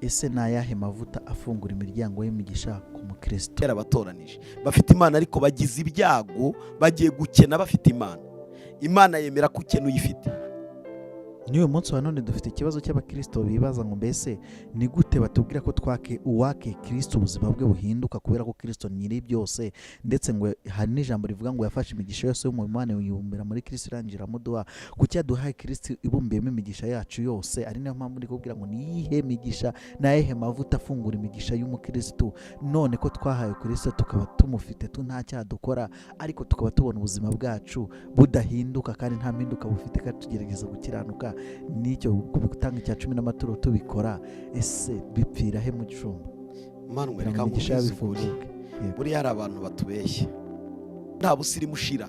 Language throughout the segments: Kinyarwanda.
ese ni ayahe mavuta afungura imiryango y'imigisha ku mukristo? Yarabatoranije bafite Imana ariko bagize ibyago, bagiye gukena bafite Imana. Imana yemera ko ukena uyifite. N'uyu munsi wa none dufite ikibazo cy'abakristo bibaza ngo mbese ni gute batubwira ko uwake Kristo ubuzima bwe buhinduka kubera ko Kristo nyiri byose, ndetse ngo hari n'ijambo rivuga ngo yafashe imigisha yose yo mu Imana yibumbira muri Kristo irangira muduha. Kuki yaduhaye Kristo ibumbiyemo imigisha yacu yose? Ari nayo mpamvu ndi kubwira ngo niyihe migisha nayehe mavuta afungura imigisha y'umukristo, none ko twahaye Kristo tukaba tumufite nta cyaha dukora, ariko tukaba tubona ubuzima bwacu budahinduka kandi nta mpinduka bufite, kandi tugerageza gukiranuka n'icyo gutanga icya 10 n'amaturo tubikora. Ese bipfira he mu gicumba? Manu reka nkubwire, buriya hari abantu batubeshya. Nta busirimu ushira.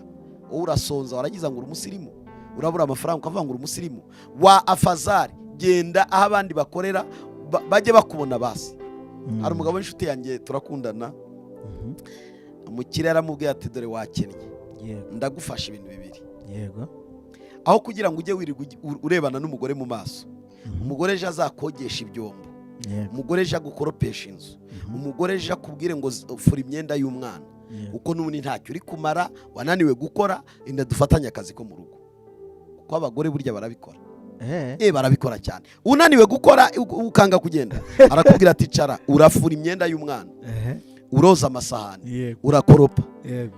Wowe urasonza waragiza ngo uri umusirimu, urabura amafaranga ukavuga ngo uri umusirimu. Wa afazari genda aho abandi bakorera bajye bakubona basi. Hari umugabo w'inshuti yanjye turakundana, umukire yaramubwiye ati dore wakennye, ndagufasha ibintu bibiri. Yego. Aho kugira ngo ujye wirirwa urebana n'umugore mu maso, umugore ejo azakogesha ibyombo, umugore ejo agukoropesha inzu, umugore ejo akubwire ngo ufura imyenda y'umwana, uko n'ubundi ntacyo uri kumara, wananiwe gukora, inda dufatanye akazi ko mu rugo. Kuko abagore burya barabikora. Barabikora cyane. Unaniwe gukora ukanga kugenda, arakubwira ati cara urafura imyenda y'umwana, uroza amasahani, urakoropa.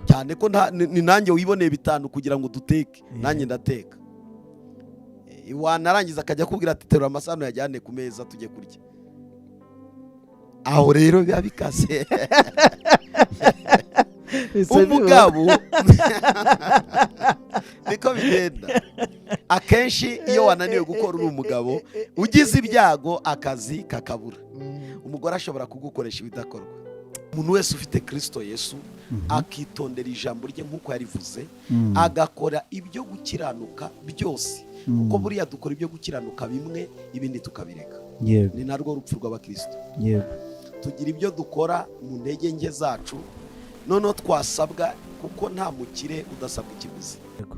Cyane ko ni nanjye wiboneye 5 kugira ngo duteke, nanjye ndateka. Wanarangiza akajya kubwira ati terura amasahani yajyane ku meza tujye kurya. Aho rero biba bikase. Umugabo niko bigenda. Akenshi iyo wananiwe gukora uri umugabo, ugize ibyago akazi kakabura, umugore ashobora kugukoresha ibidakorwa. Umuntu wese ufite Kristo Yesu akitondera ijambo rye nk'uko yarivuze, agakora ibyo gukiranuka byose, kuko buriya dukora ibyo gukiranuka bimwe, ibindi tukabireka. Ni narwo rupfu rw'abakristo. Tugira ibyo dukora mu ntege nke zacu, noneho twasabwa, kuko nta mukire udasabwa ikiguzi.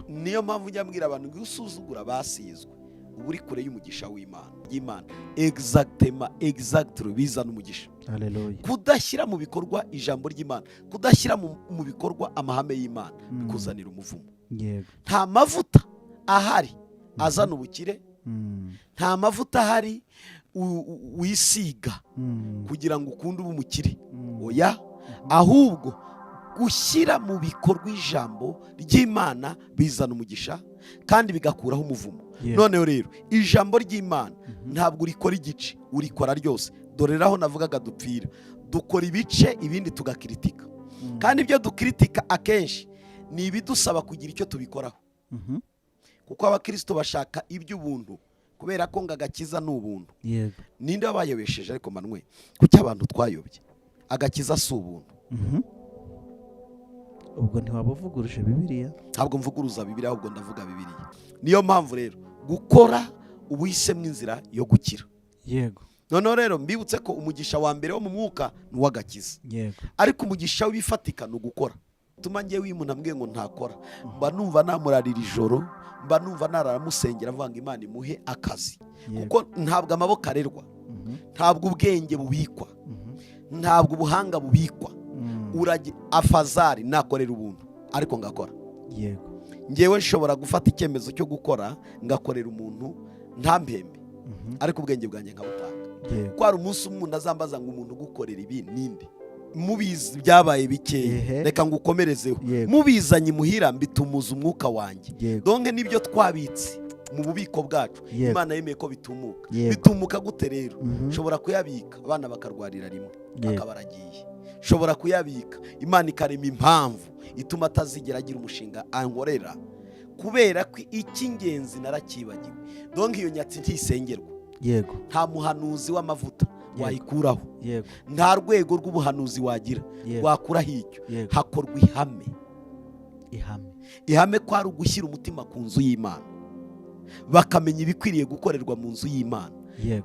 Niyo mpamvu njya mbwira abantu ngo usuzugura basizwe uba uri kure y'umugisha w'Imana. Exactly bizana umugisha. Kudashyira mu bikorwa ijambo ry'Imana, kudashyira mu bikorwa amahame y'Imana bikuzanira umuvumo. Nta mavuta ahari azana ubukire, nta mavuta ahari wisiga kugira ngo ukunde ube umukire. Oya, ahubwo gushyira mu bikorwa ijambo ry'Imana bizana umugisha kandi bigakuraho umuvumo. Noneho rero ijambo ry'Imana ntabwo urikora igice, urikora ryose. Doreraho navugaga dupfira, dukora ibice ibindi tugakritika, kandi ibyo dukritika akenshi ni ibidusaba kugira icyo tubikoraho. Kuko abakristo bashaka iby'ubuntu, kubera ko ngagakiza n'ubuntu. Ninde wabayobesheje? Ariko manwe kuki abantu twayobye? Agakiza si ubuntu. Ubwo ntiwabavuguruje Bibiliya? Ntabwo mvuguruza Bibiliya, ahubwo ndavuga Bibiliya. Niyo mpamvu rero gukora ubuhisemo inzira yo gukira. Yego. Noneho rero mbibutse ko umugisha wa mbere wo mu mwuka ni uw'agakiza. Ariko umugisha w'ibifatika ni ugukora. Tuma ngiye w'umuntu ambwiye ngo ntakora, mba numva namurarira ijoro, mba numva naramusengera mvuga ngo Imana imuhe akazi. Kuko ntabwo amaboko arerwa, ntabwo ubwenge bubikwa, ntabwo ubuhanga bubikwa. Afazari nakorera ubuntu ariko ngakora. Ngewe nshobora gufata icyemezo cyo gukora ngakorera umuntu nta mpembe, ariko ubwenge bwanjye nkabutanga. Ko hari umunsi umuntu azambaza ngo umuntu gukorera ibi ninde, mubizi byabaye bike, reka ngukomerezeho. Mubizanye muhira mbitumuza umwuka wanjye. Donke nibyo twabitse mu bubiko bwacu, Imana yemeye ko bitumuka. Bitumuka gute rero? Nshobora kuyabika abana bakarwarira rimwe akabaragiye, nshobora kuyabika Imana ikarema impamvu ituma atazigera agira umushinga ankorera, kubera ko icy'ingenzi narakibagiwe. Donc iyo nyatsi ntisengerwa. Nta muhanuzi w'amavuta wayikuraho, nta rwego rw'ubuhanuzi wagira wakuraho icyo. Hakorwa ihame ko ari ugushyira umutima ku nzu y'Imana, bakamenya ibikwiriye gukorerwa mu nzu y'Imana.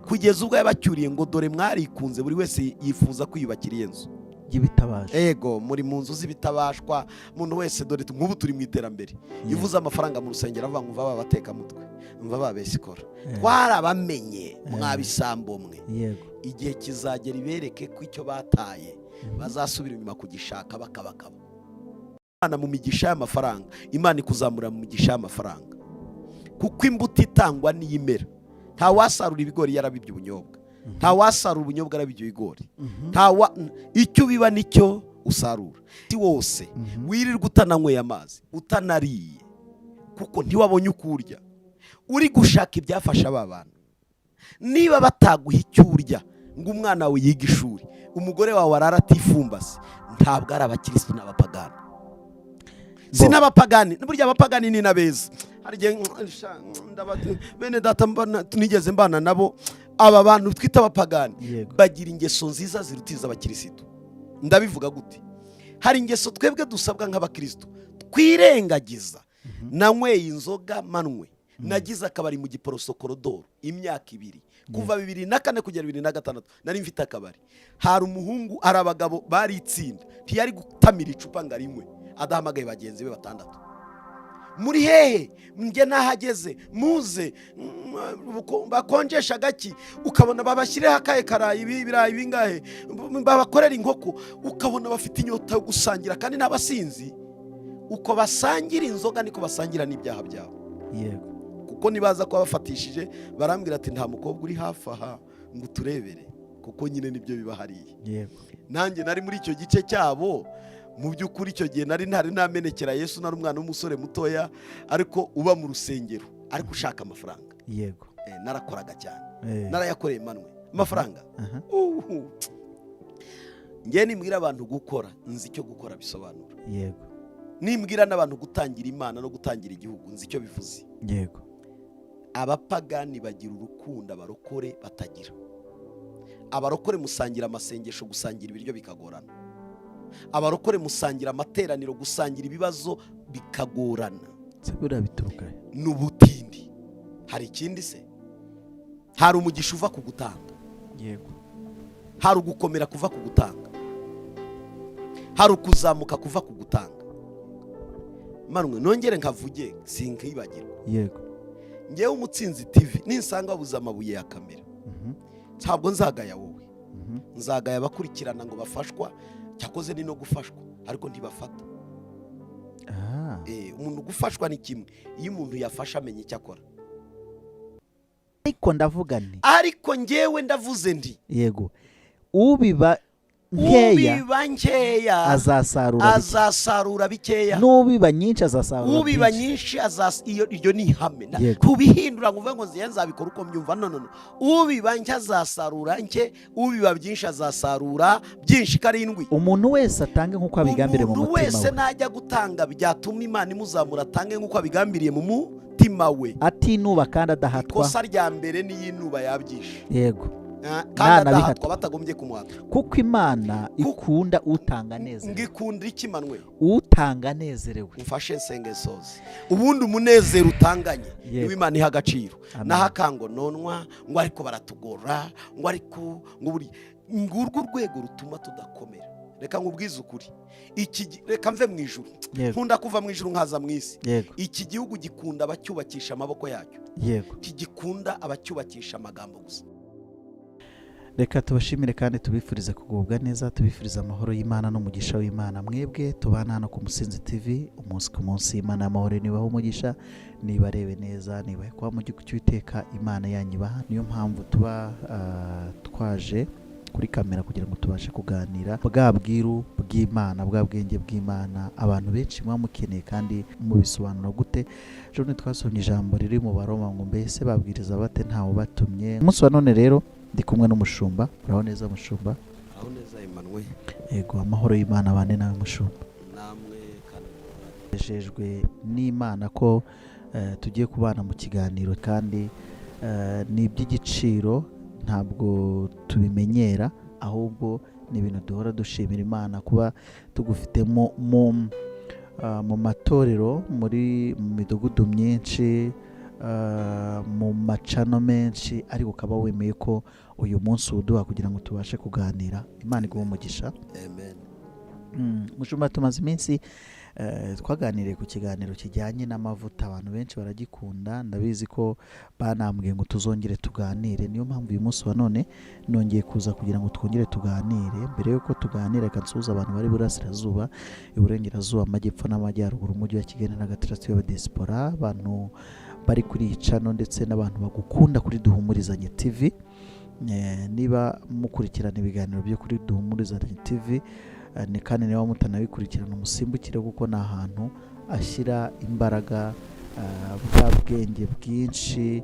Kugeza ubwo yabacyuriye ngo dore mwarikunze, buri wese yifuza kwiyubakira iyo nzu. y'ibitabaje. Ego muri mu nzu z'ibitabashwa, umuntu wese dore nk'ubu turi mu iterambere. Ivuze amafaranga mu rusengero avuga ngo umva babateka mutwe, umva babesikora. Twarabamenye mwabisambo mwe. Igihe kizagera ibereke ko icyo bataye bazasubira inyuma kugishaka bakabakaba. Imana mu migisha y'amafaranga, Imana ikuzamura mu migisha y'amafaranga, kuko imbuto itangwa n'iyimera. Nta wasarura ibigori yarabibye ubunyobwa, nta wasarura ubunyobwa yarabibye ibigori, icyo biba nicyo usarura. Si wose wirirwa utananyweye amazi, utanariye, kuko ntiwabonye uko urya, uri gushaka ibyafasha aba bantu. Niba bataguha icyo urya ngo umwana wawe yiga ishuri, umugore wawe arara atifumbase, ntabwo ari abakirisitu n'abapagani. Si n'abapagani, burya abapagani ni nabeza. Bene data tunigeze mbana nabo, aba bantu twita abapagani bagira ingeso nziza zirutiza abakirisitu. Ndabivuga gute? Hari ingeso twebwe dusabwa nk'abakirisitu twirengagiza. Nanyweye inzoga manwe, nagize akabari mu Giporoso Korodoro imyaka 2, kuva 2004 kugera 2006 nari mfite akabari. Hari umuhungu, ari abagabo bari itsinda, ntiyari gutamira icupa ngarimwe, adahamagaye bagenzi be 6. Muri hehe nge nahageze muze bakonjesha gaki, ukabona babashyireho akaye karayi ibirayi bingahe, babakorera inkoko, ukabona bafite inyota yo gusangira kandi n'abasinzi. Uko basangira inzoga niko basangira n'ibyaha byabo. Kuko nibaza ko bafatishije barambwira ati nta mukobwa uri hafi aha ngo turebere, kuko nyine nibyo biba hariye. Nanjye nari muri icyo gice cyabo. Mu by'ukuri icyo gihe nari namenekera Yesu, nari umwana w'umusore mutoya ariko uba mu rusengero ariko ushaka amafaranga. Narakoraga cyane, narayakoreye manwe amafaranga. Ngiye nimbwira abantu gukora, nzi icyo gukora bisobanura. Nimbwira n'abantu gutangira Imana no gutangira igihugu, nzi icyo bivuze. Abapagani bagira urukundo, abarokore batagira. Abarokore musangira amasengesho, gusangira ibiryo bikagorana. Abarokore musangira amateraniro, gusangira ibibazo bikagorana. Sebura bituruka n'ubutindi. Hari ikindi se? Hari umugisha uva ku gutanga. Hari ugukomera kuva ku gutanga. Hari ukuzamuka kuva ku gutanga. Manwe nongere nkavuge sinkibagirwa. Ngewe Umutsinzi TV ninsanga babuza amabuye ya kamera, ntabwo nzagaya wowe, nzagaya abakurikirana ngo bafashwa, cyakoze ni no gufashwa ariko ntibafata. Umuntu gufashwa ni kimwe, iyo umuntu yafasha amenye icyo akora. Ariko ndavuga nti, ariko ngewe ndavuze ndi ubiba nkeya azasarura bikeya, n'ubiba nyinshi azasarura. Ubiba nyinshi iyo ni ihame. Kubihindura ngo uvuge ngo nzabikora uko mbyumva, no. Ubiba nke azasarura nke, ubiba byinshi azasarura byinshi. 7 umuntu wese atange nk'uko abigambiriye mu mutima we. Umuntu wese najya gutanga byatuma Imana imuzamura, atange nk'uko abigambiriye mu mutima we, atinuba kandi adahatwa. Ikosa rya mbere ni yinuba yabyishe. Kandi adahatwa batagombye kumuhata, kuko Imana ikunda utanga neza. Ngikunda ikimanwe utanga nezerewe. Mfashe nsengesozi ubundi umunezero utanganye niwe Imana iha agaciro. Nahakango nonwa ngo ariko baratugora ngo ariko ngo buri ngurwo rwego rutuma tudakomera. Reka nkubwize ukuri, reka mve mu ijuru, nkunda kuva mu ijuru nkaza mu isi. Iki gihugu gikunda abacyubakisha amaboko yacyo, ntigikunda abacyubakisha amagambo gusa. Reka tubashimire kandi tubifurize kugubwa neza, tubifuriza amahoro y'Imana n'umugisha w'Imana. Mwebwe tubana hano ku Mutsinzi TV umunsi ku munsi. Imana y'amahoro nibaho umugisha, nibarebe neza, nibahe kwa mu gihugu cy'Uwiteka Imana yanyibaha. Niyo mpamvu tuba twaje kuri kamera kugira ngo tubashe kuganira bwa bwiru bw'Imana, bwa bwenge bw'Imana abantu benshi mwa mukeneye kandi mubisobanura gute. Jone twasomye ijambo riri mu Baroma ngo mbese babwiriza bate ntawo batumye. Umunsi wa none rero ndi kumwe n'umushumba. Uraho neza mushumba? Uraho neza Emmanuel. Yego, amahoro y'Imana abane nawe mushumba. Namwe kandi nejejwe n'Imana ko tugiye kubana mu kiganiro kandi ni iby'igiciro, ntabwo tubimenyera, ahubwo ni ibintu duhora dushimira Imana kuba tugufitemo mu matorero, mu midugudu myinshi, mu macano menshi, ariko ukaba wemeye ko uyu munsi uduha kugira ngo tubashe kuganira. Imana iguhe umugisha. Amen. Mushumba, tumaze iminsi twaganiriye ku kiganiro kijyanye n'amavuta. Abantu benshi baragikunda, ndabizi ko banambwiye ngo tuzongere tuganire. Niyo mpamvu uyu munsi wa none nongeye kuza kugira ngo twongere tuganire. Mbere yuko tuganira, reka nsuhuze abantu bari burasirazuba, iburengerazuba, amajyepfo n'amajyaruguru, umujyi wa Kigali n'agatarasi y'abadiaspora, abantu bari kuri iyi channel ndetse n'abantu bagukunda kuri Duhumurizanye TV. Niba mukurikirana ibiganiro byo kuri Duhumurizanye TV, ni kandi niba mutanabikurikirana umusimbukire, kuko ni ahantu ashyira imbaraga, bwa bwenge bwinshi,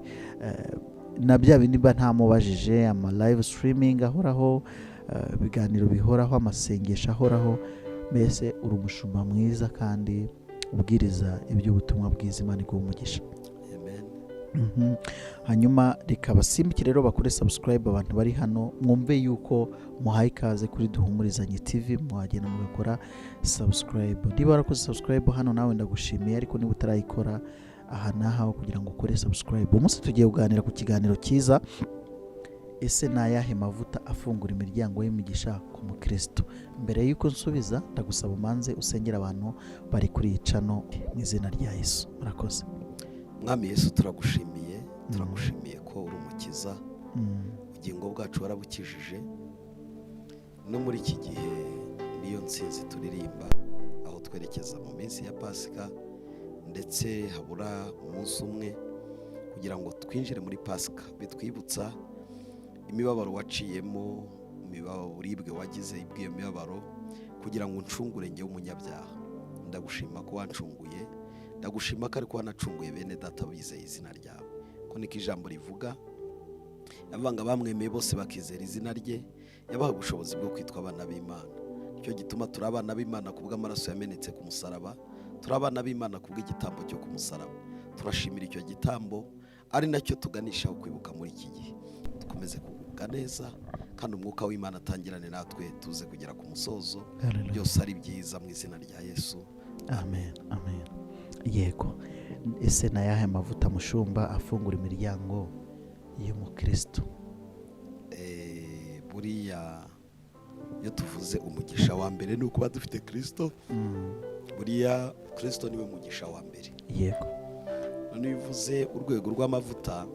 na bya bindi mba ntamubajije, ama live streaming ahoraho, ibiganiro bihoraho, amasengesho ahoraho. Mbese uri umushumba mwiza kandi ubwiriza iby'ubutumwa bwiza. Imana iguhe umugisha. Hanyuma reka basimbukire rero bakore subscribe. Abantu bari hano mwumve yuko muhaye ikaze kuri Duhumurizanye TV, muhagenda mugakora subscribe. Niba warakoze subscribe hano nawe ndagushimiye, ariko niba utarayikora aha nahawe kugira ngo ukore subscribe. Umunsi tugiye kuganira ku kiganiro cyiza, ese ni ayahe mavuta afungura imiryango y'imigisha ku mukristo? Mbere y'uko nsubiza, ndagusaba umanze usengera abantu bari kuri iyi channel mu izina rya Yesu. Murakoze. Mwami Yesu, turagushimiye ko uri umukiza. Ubugingo bwacu warabukijije, no muri iki gihe niyo nsinzi turirimba, aho twerekeza mu minsi ya Pasika, ndetse habura umunsi umwe kugira ngo twinjire muri Pasika. Bitwibutsa imibabaro waciyemo, uburibwe wagize ibwiyo mibabaro, kugira ngo uncungure njye w'umunyabyaha. Ndagushima ko wancunguye, ndagushima ko ariko wanacunguye bene data bizeye izina ryawe. Ko niko ijambo rivuga, yavanga bamwemeye bose bakizera izina rye, yabaha ubushobozi bwo kwitwa abana b'Imana. Nicyo gituma turi abana b'Imana kubw'amaraso yamenetse ku musaraba, turi abana b'Imana kubw'igitambo cyo ku musaraba. Turashimira icyo gitambo, ari nacyo tuganishaho kwibuka muri iki gihe. Dukomeze kugubwa neza, kandi umwuka w'Imana atangirane natwe, tuze kugera ku musozo. Byose ari byiza mu izina rya Yesu. Amen. Amen. Yego, ese na yahe mavuta mushumba afungura imiryango y'umukristo? Buriya iyo tuvuze umugisha wa mbere ni ukuba dufite Kristo. Buriya Kristo niwe mugisha wa mbere. Yego. None iyo uvuze urwego rw'amavuta,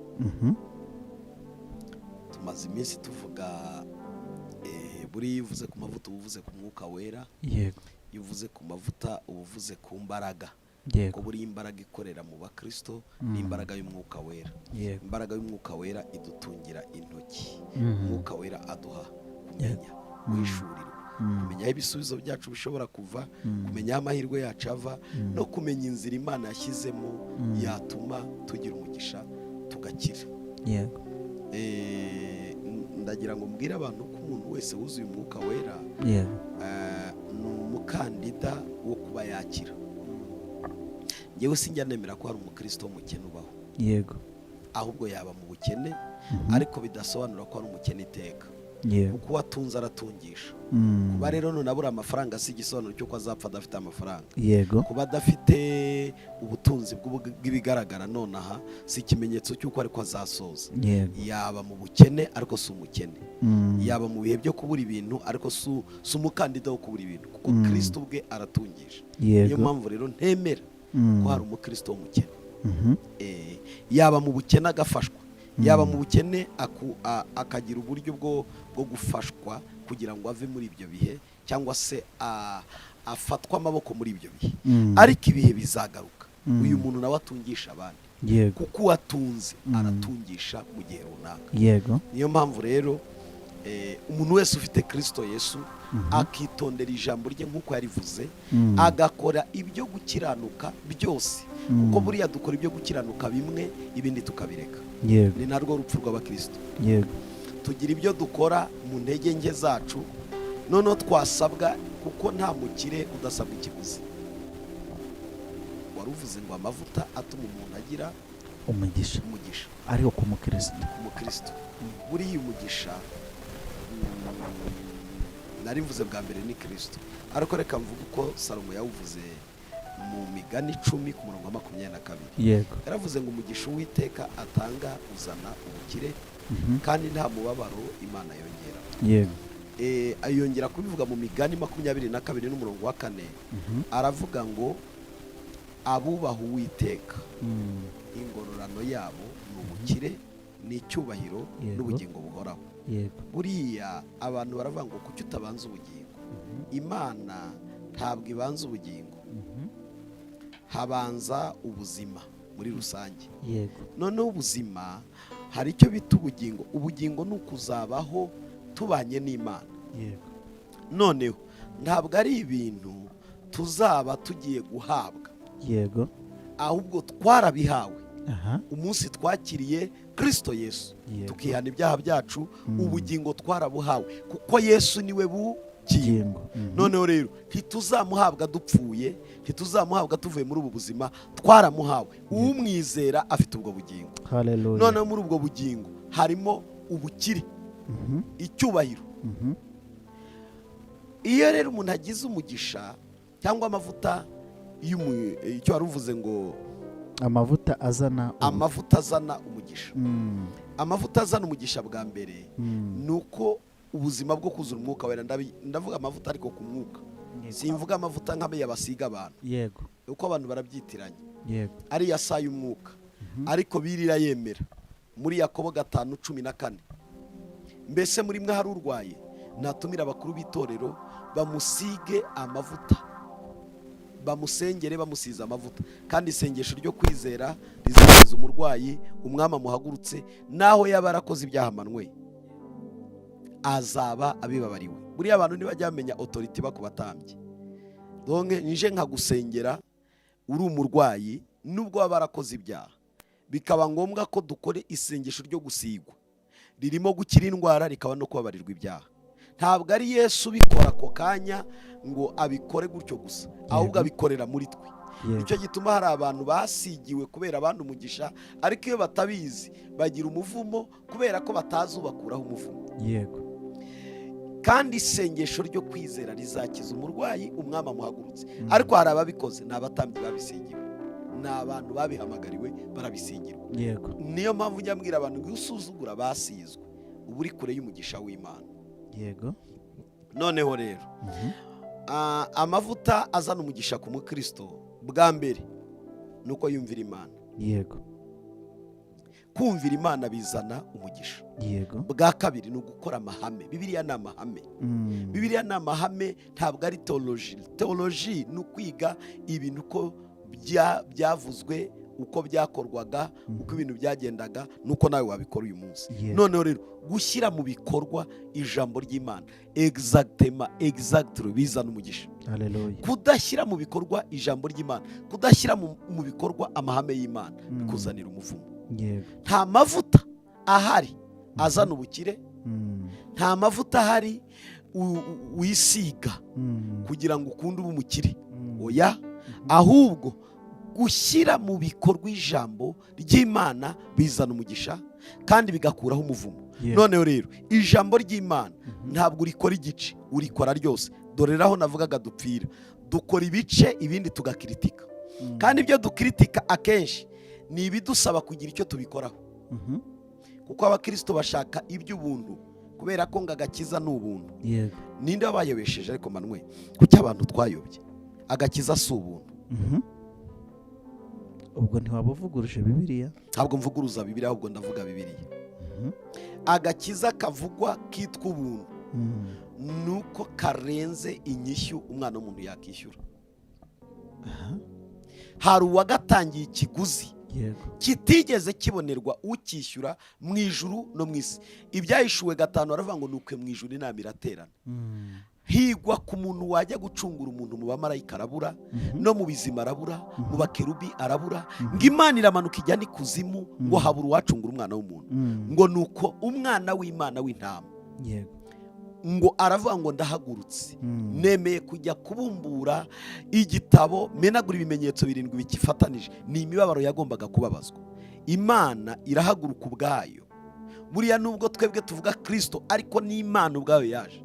tumaze iminsi tuvuga, buriya iyo uvuze ku mavuta uba uvuze ku mwuka wera. Yego. Iyo uvuze ku mavuta uba uvuze ku mbaraga. Ko buri imbaraga ikorera mu bakristo ni imbaraga y'umwuka wera. Imbaraga y'umwuka wera idutungira intoki. Umwuka wera aduha kumenya, kwishurirwa, kumenya aho ibisubizo byacu bishobora kuva, kumenya aho amahirwe yacu ava, no kumenya inzira Imana yashyizemo yatuma tugira umugisha tugakira. Ndagira ngo mbwire abantu ko umuntu wese wuzuye umwuka wera ni umukandida wo kuba yakira. Yewe sinjya nemera ko hari umukristo w'umukene ubaho. Yego. Ahubwo yaba mu bukene, ariko bidasobanura ko ari umukene iteka. Kuko watunze aratungisha. Kuba rero none abura amafaranga si igisobanuro cy'uko azapfa adafite amafaranga. Yego. Kuba adafite ubutunzi bw'ibigaragara nonaha si ikimenyetso cy'uko ariko azasoza. Yaba mu bukene ariko si umukene. Yaba mu bihe byo kubura ibintu ariko si umukandida wo kubura ibintu, kuko Kristo ubwe aratungisha. Niyo mpamvu rero ntemera ko hari umukristo w'umukene. Yaba mu bukene agafashwa, yaba mu bukene akagira uburyo bwo gufashwa kugira ngo ave muri ibyo bihe, cyangwa se afatwa amaboko muri ibyo bihe. Ariko ibihe bizagaruka, uyu muntu nawe atungisha abandi. Kuko uwatunze aratungisha mu gihe runaka. Niyo mpamvu rero umuntu wese ufite Kristo Yesu akitondera ijambo rye nk'uko yarivuze, agakora ibyo gukiranuka byose. Kuko buriya dukora ibyo gukiranuka bimwe, ibindi tukabireka. Ni narwo rupfu rw'abakristo. Tugira ibyo dukora mu ntege nke zacu, noneho twasabwa, kuko nta mukire udasabwa ikiguzi. Waruvuze ngo amavuta atuma umuntu agira umugisha, ariko ku mukristo buriya umugisha narivuze bwa mbere ni Kristo. Ariko reka mvuga uko Salomo yawuvuze mu Migani 10:22. Yego. Yaravuze ngo umugisha Uwiteka atanga uzana ubukire kandi nta mubabaro Imana yongera. yego Ayongera kubivuga mu Migani 22 n'umurongo wa 4, aravuga ngo abubaha Uwiteka ingororano yabo ni ubukire n'icyubahiro n'ubugingo buhoraho. Buriya abantu baravuga ngo kuki utabanza ubugingo. Imana ntabwo ibanza ubugingo, habanza ubuzima muri rusange. Noneho ubuzima hari icyo bita ubugingo. Ubugingo ni ukuzabaho tubanye n'Imana. Noneho ntabwo ari ibintu tuzaba tugiye guhabwa, ahubwo twarabihawe umunsi twakiriye Kristo Yesu tukihana ibyaha byacu. Ubugingo twarabuhawe kuko Yesu niwe bugingo. Noneho rero ntituzamuhabwa dupfuye, ntituzamuhabwa tuvuye muri ubu buzima, twaramuhawe. Umwizera afite ubwo bugingo. Noneho muri ubwo bugingo harimo ubukire, icyubahiro. Iyo rero umuntu agize umugisha cyangwa amavuta icyo wari uvuze ngo amavuta azana umugisha. Amavuta azana umugisha bwa mbere nuko ubuzima bwo kuzura umwuka wera. Ndavuga amavuta ariko ku mwuka, simvuga amavuta nk'abe yabasiga abantu, uko abantu barabyitiranya. Ari yasaye umwuka, ariko birira yemera muri Yakobo 5:14. Mbese muri mwe hari urwaye, natumira abakuru b'itorero bamusige amavuta, bamusengere bamusiza amavuta, kandi isengesho ryo kwizera rizakiza umurwayi, umwami amuhagurutse, naho yaba arakoze ibyaha amanwe azaba abibabariwe. Buriya abantu ntibajya bamenya authority bakubatambye. Donc nje nkagusengera uri umurwayi nubwo waba arakoze ibyaha, bikaba ngombwa ko dukore isengesho ryo gusigwa, ririmo gukira indwara rikaba no kubabarirwa ibyaha. Ntabwo ari Yesu bikora ako kanya ngo abikore gutyo gusa, ahubwo abikorera muri twe. Nicyo gituma hari abantu basigiwe kubera abandi umugisha, ariko iyo batabizi bagira umuvumo kubera ko batazubakuraho umuvumo. Kandi isengesho ryo kwizera rizakiza umurwayi, umwami amuhagurutse. Ariko hari ababikoze, ni abatambyi babisigiwe, ni abantu babihamagariwe barabisigirwa. Niyo mpamvu njya mbwira abantu ngo usuzugura basizwe uba uri kure y'umugisha w'Imana. Noneho rero amavuta azana umugisha ku mukristo bwa mbere nuko yumvira Imana. Kumvira Imana bizana umugisha. Bwa kabiri ni ugukora amahame. Bibiliya ni amahame. Bibiliya ni amahame, ntabwo ari theology. Theology ni ukwiga ibintu uko byavuzwe, uko byakorwaga, uko ibintu byagendaga, nuko nawe wabikora uyu munsi. Noneho rero gushyira mu bikorwa ijambo ry'Imana exactly bizana umugisha. Kudashyira mu bikorwa ijambo ry'Imana, kudashyira mu bikorwa amahame y'Imana, bikuzanira umuvumo. Nta mavuta ahari azana ubukire, nta mavuta ahari wisiga kugira ngo ukunde ube umukire. Oya, ahubwo gushyira mu bikorwa ijambo ry'Imana bizana umugisha kandi bigakuraho umuvumo. Noneho rero ijambo ry'Imana ntabwo urikora igice, urikora ryose. Doreraho navugaga dupfira, dukora ibice ibindi tugakritika. Kandi ibyo dukritika akenshi ni ibidusaba kugira icyo tubikoraho. Kuko abakristo bashaka iby'ubuntu, kubera ko ngo agakiza ni ubuntu. Ninde wabayobesheje? Ariko manwe kuki abantu twayobye? Agakiza si ubuntu. Ubwo ntiwabuvuguruje Bibiliya? Ntabwo mvuguruza Bibiliya, ahubwo ndavuga Bibiliya. Agakiza kavugwa kitwa ubuntu nuko karenze inyishyu umwana w'umuntu yakishyura. Hari uwagatangiye ikiguzi kitigeze kibonerwa ukishyura mu ijuru no mu isi. Ibyahishuwe 5 aravuga ngo nuko mu ijuru inama iraterana. Higwa ku muntu wajya gucungura umuntu, mu bamarayika arabura, no mu bizima arabura, mu bakerubi arabura. Ngo Imana iramanuka ijya n'ikuzimu ngo habura uwacungura umwana w'umuntu. Ngo nuko umwana w'Imana w'intama ngo aravuga ngo ndahagurutse, nemeye kujya kubumbura igitabo, menagura ibimenyetso 7 bikifatanije. Ni imibabaro yagombaga kubabazwa. Imana irahaguruka ubwayo. Buriya nubwo twebwe tuvuga Kristo, ariko ni Imana ubwayo yaje.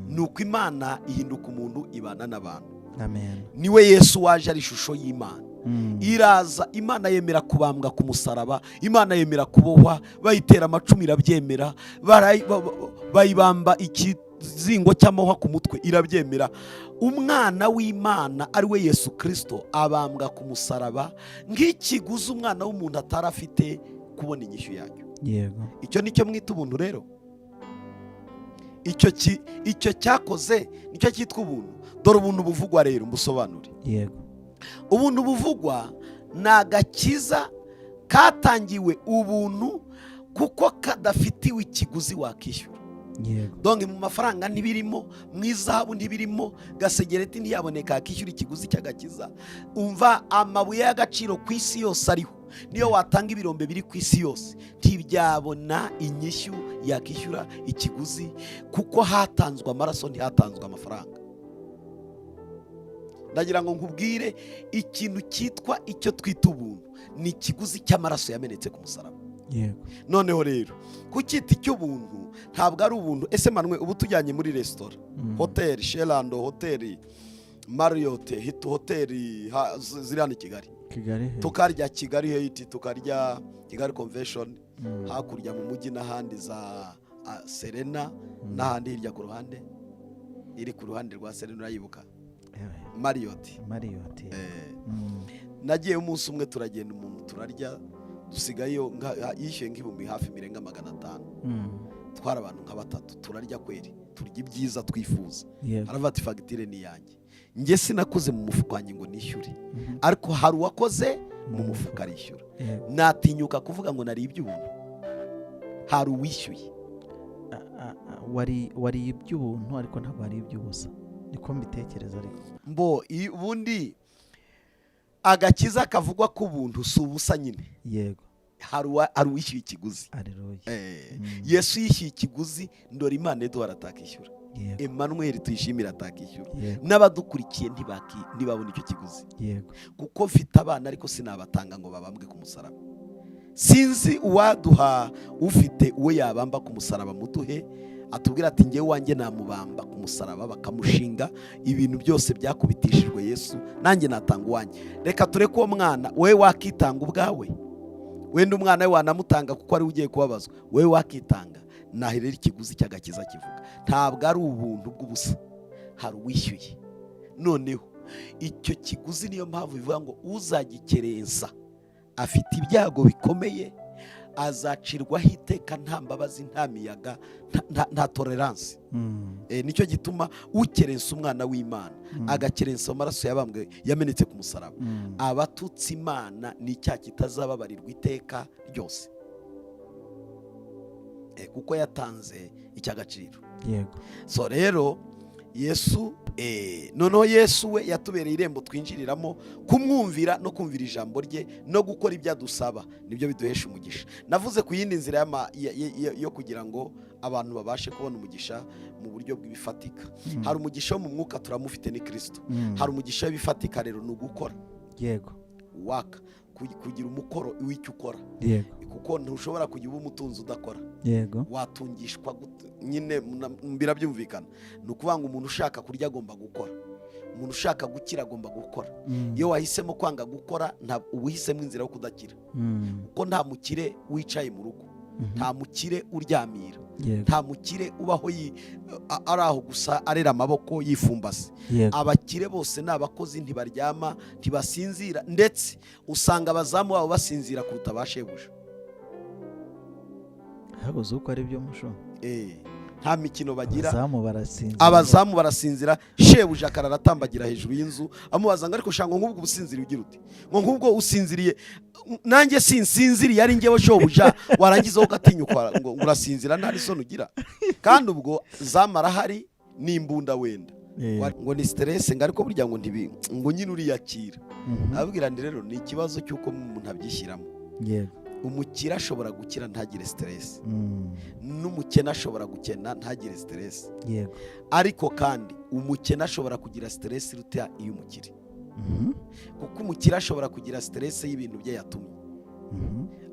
Nuko Imana ihinduka umuntu, ibana n'abantu. Amen. Niwe Yesu waje ari ishusho y'Imana. iraza, Imana yemera kubambwa ku musaraba, Imana yemera kubohwa, bayitera amacumu irabyemera, bayibamba ikizingo cy'amahwa ku mutwe irabyemera. Umwana w'Imana ari we Yesu Kristo abambwa ku musaraba nk'ikiguzi umwana w'umuntu atari afite kubona inyishyu yacyo. Icyo nicyo mwita ubuntu rero. Icyo cyakoze nicyo cyitwa ubuntu. Dore ubuntu buvugwa rero mbusobanure. Ubuntu buvugwa ni agakiza katangiwe ubuntu kuko kadafitiwe ikiguzi wakishyura. Donge mu mafaranga ntibirimo, mu izahabu ntibirimo, gasegereti ntiyaboneka akishyura ikiguzi cy'agakiza. Umva, amabuye y'agaciro ku isi yose ariho, niyo watanga ibirombe biri ku isi yose ntibyabona inyishyu yakishyura ikiguzi, kuko hatanzwe amaraso ntihatanzwe amafaranga. Ndagira ngo nkubwire ikintu cyitwa icyo twita ubuntu ni ikiguzi cy'amaraso yamenetse ku musaraba. Noneho rero kucyita icy'ubuntu ntabwo ari ubuntu. Ese manwe ubu tujyanye muri resitora, hoteli Sherando, hoteli Marriott, hoteli ziri hano i Kigali, tukarya Kigali Hyatt, tukarya Kigali Convention, hakurya mu mujyi n'ahandi za Serena, n'ahandi hirya ku ruhande, iri ku ruhande rwa Serena urayibuka, Marriott. Nagiye umunsi umwe turagenda, umuntu turarya, dusigayo yishyuye nk'ibihumbi hafi mirenga 500. Twara abantu nka 3 turarya kweri, turya ibyiza twifuza. Aravuga ati fagitire ni yanjye, njye sinakoze mu mufuka wanjye ngo nishyure, ariko hari uwakoze mu mufuka arishyura. Natinyuka kuvuga ngo nari iby'ubuntu, hari uwishyuye. Wari iby'ubuntu ariko ntabwo ari iby'ubusa, niko mbitekereza. Ariko ubundi agakiza kavugwa ku buntu si ubusa nyine. Hari uwishyuye ikiguzi. Yesu yishyuye ikiguzi, ndora Imana Edouard atakishyura, Emmanuel tuyishimira atakishyura, n'abadukurikiye ntibabona icyo kiguzi. Kuko mfite abana ariko sinabatanga ngo babambwe ku musaraba. Sinzi uwaduha ufite uwo yabamba ku musaraba muduhe, atubwira ati ngewe wanjye namubamba ku musaraba bakamushinga ibintu byose byakubitishijwe Yesu, nanjye natanga uwanjye. Reka tureke uwo mwana, wowe wakitanga ubwawe, wenda umwana we wanamutanga kuko ari ugiye kubabazwa, wowe wakitanga. Nahirera ikiguzi cy'agakiza kivuga, ntabwo ari ubuntu bw'ubusa, hari uwishyuye. Noneho icyo kiguzi niyo mpamvu bivuga ngo uzagikerensa afite ibyago bikomeye, azacirwaho iteka nta mbabazi, nta miyaga, nta tolerance. Nicyo gituma ukerensa umwana w'Imana agakerensa amaraso yabambwe yamenetse ku musaraba, abatutsi Imana n'icyaha kitazababarirwa iteka ryose, kuko yatanze icy'agaciro. So rero Yesu noneho Yesu we yatubereye irembo twinjiriramo kumwumvira no kumvira ijambo rye no gukora ibyo adusaba, nibyo biduhesha umugisha. Navuze ku yindi nzira yo kugira ngo abantu babashe kubona umugisha mu buryo bw'ibifatika. Hari umugisha wo mu mwuka turamufite ni Kristo. Hari umugisha w'ibifatika rero ni ugukora. Waka kugira umukoro w'icyo ukora, kuko ntushobora kugira umutunzi udakora. Watungishwa nyine birabyumvikana. Ni ukuvuga ngo umuntu ushaka kurya agomba gukora, umuntu ushaka gukira agomba gukora. Iyo wahisemo kwanga gukora, uba uhisemo inzira yo kudakira, kuko nta mukire wicaye mu rugo, nta mukire uryamira, nta mukire ubaho ari aho gusa arera amaboko yifumbase. Abakire bose ni abakozi, ntibaryama, ntibasinzira, ndetse usanga abazamu babo basinzira kuruta abashebuja. habuze uko ari byo musho. Nta mikino bagira, abazamu barasinzira, shebuja kararatambagira hejuru y'inzu amubaza ngo ariko shango nk'ubwo ubusinziriye ugira uti, ngo nk'ubwo usinziriye nanjye sinsinziriye ari ngewe shobuja, warangizaho ugatinyuka ngo urasinzira nta n'isoni ugira, kandi ubwo zamara hari n'imbunda wenda ngo ni stress, ngo ariko burya ngo ngo nyine uriyakira. Ababwira ndi rero ni ikibazo cy'uko umuntu abyishyiramo. Umukire ashobora gukira ntagire stress, n'umukene ashobora gukena ntagire stress, ariko kandi umukene ashobora kugira stress iruta iy'umukire. Kuko umukire ashobora kugira stress y'ibintu bye yatumye,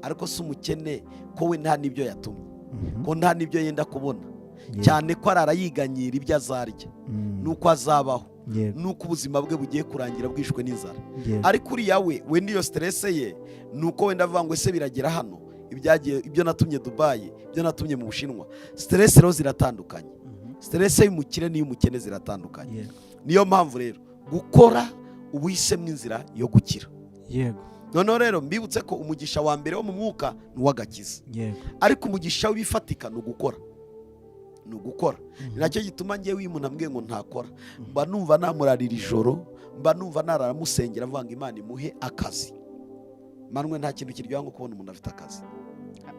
ariko si umukene ko we nta n'ibyo yatumye, ko nta n'ibyo yenda kubona, cyane ko arara yiganyira ibyo azarya nuko azabaho. nuko ubuzima bwe bugiye kurangira bwishwe n'inzara. Ariko uriya we niyo stress ye nuko wenda avuga ngo ese biragera hano ibyo natumye Dubai, ibyo natumye mu Bushinwa. Stress rero ziratandukanye. Stress y'umukire n'iy'umukene ziratandukanye. Niyo mpamvu rero gukora ubuhisemo inzira yo gukira. Noneho rero mbibutse ko umugisha wa mbere wo mu mwuka ni uw'agakiza. Ariko umugisha w'ibifatika ni ugukora. Ni nacyo gituma ngewe w'umuntu ambwiye ngo ntakora, mba numva namurarira ijoro, mba numva naramusengera mvuga ngo Imana imuhe akazi. Manwe nta kintu kiryoha nko kubona umuntu afite akazi.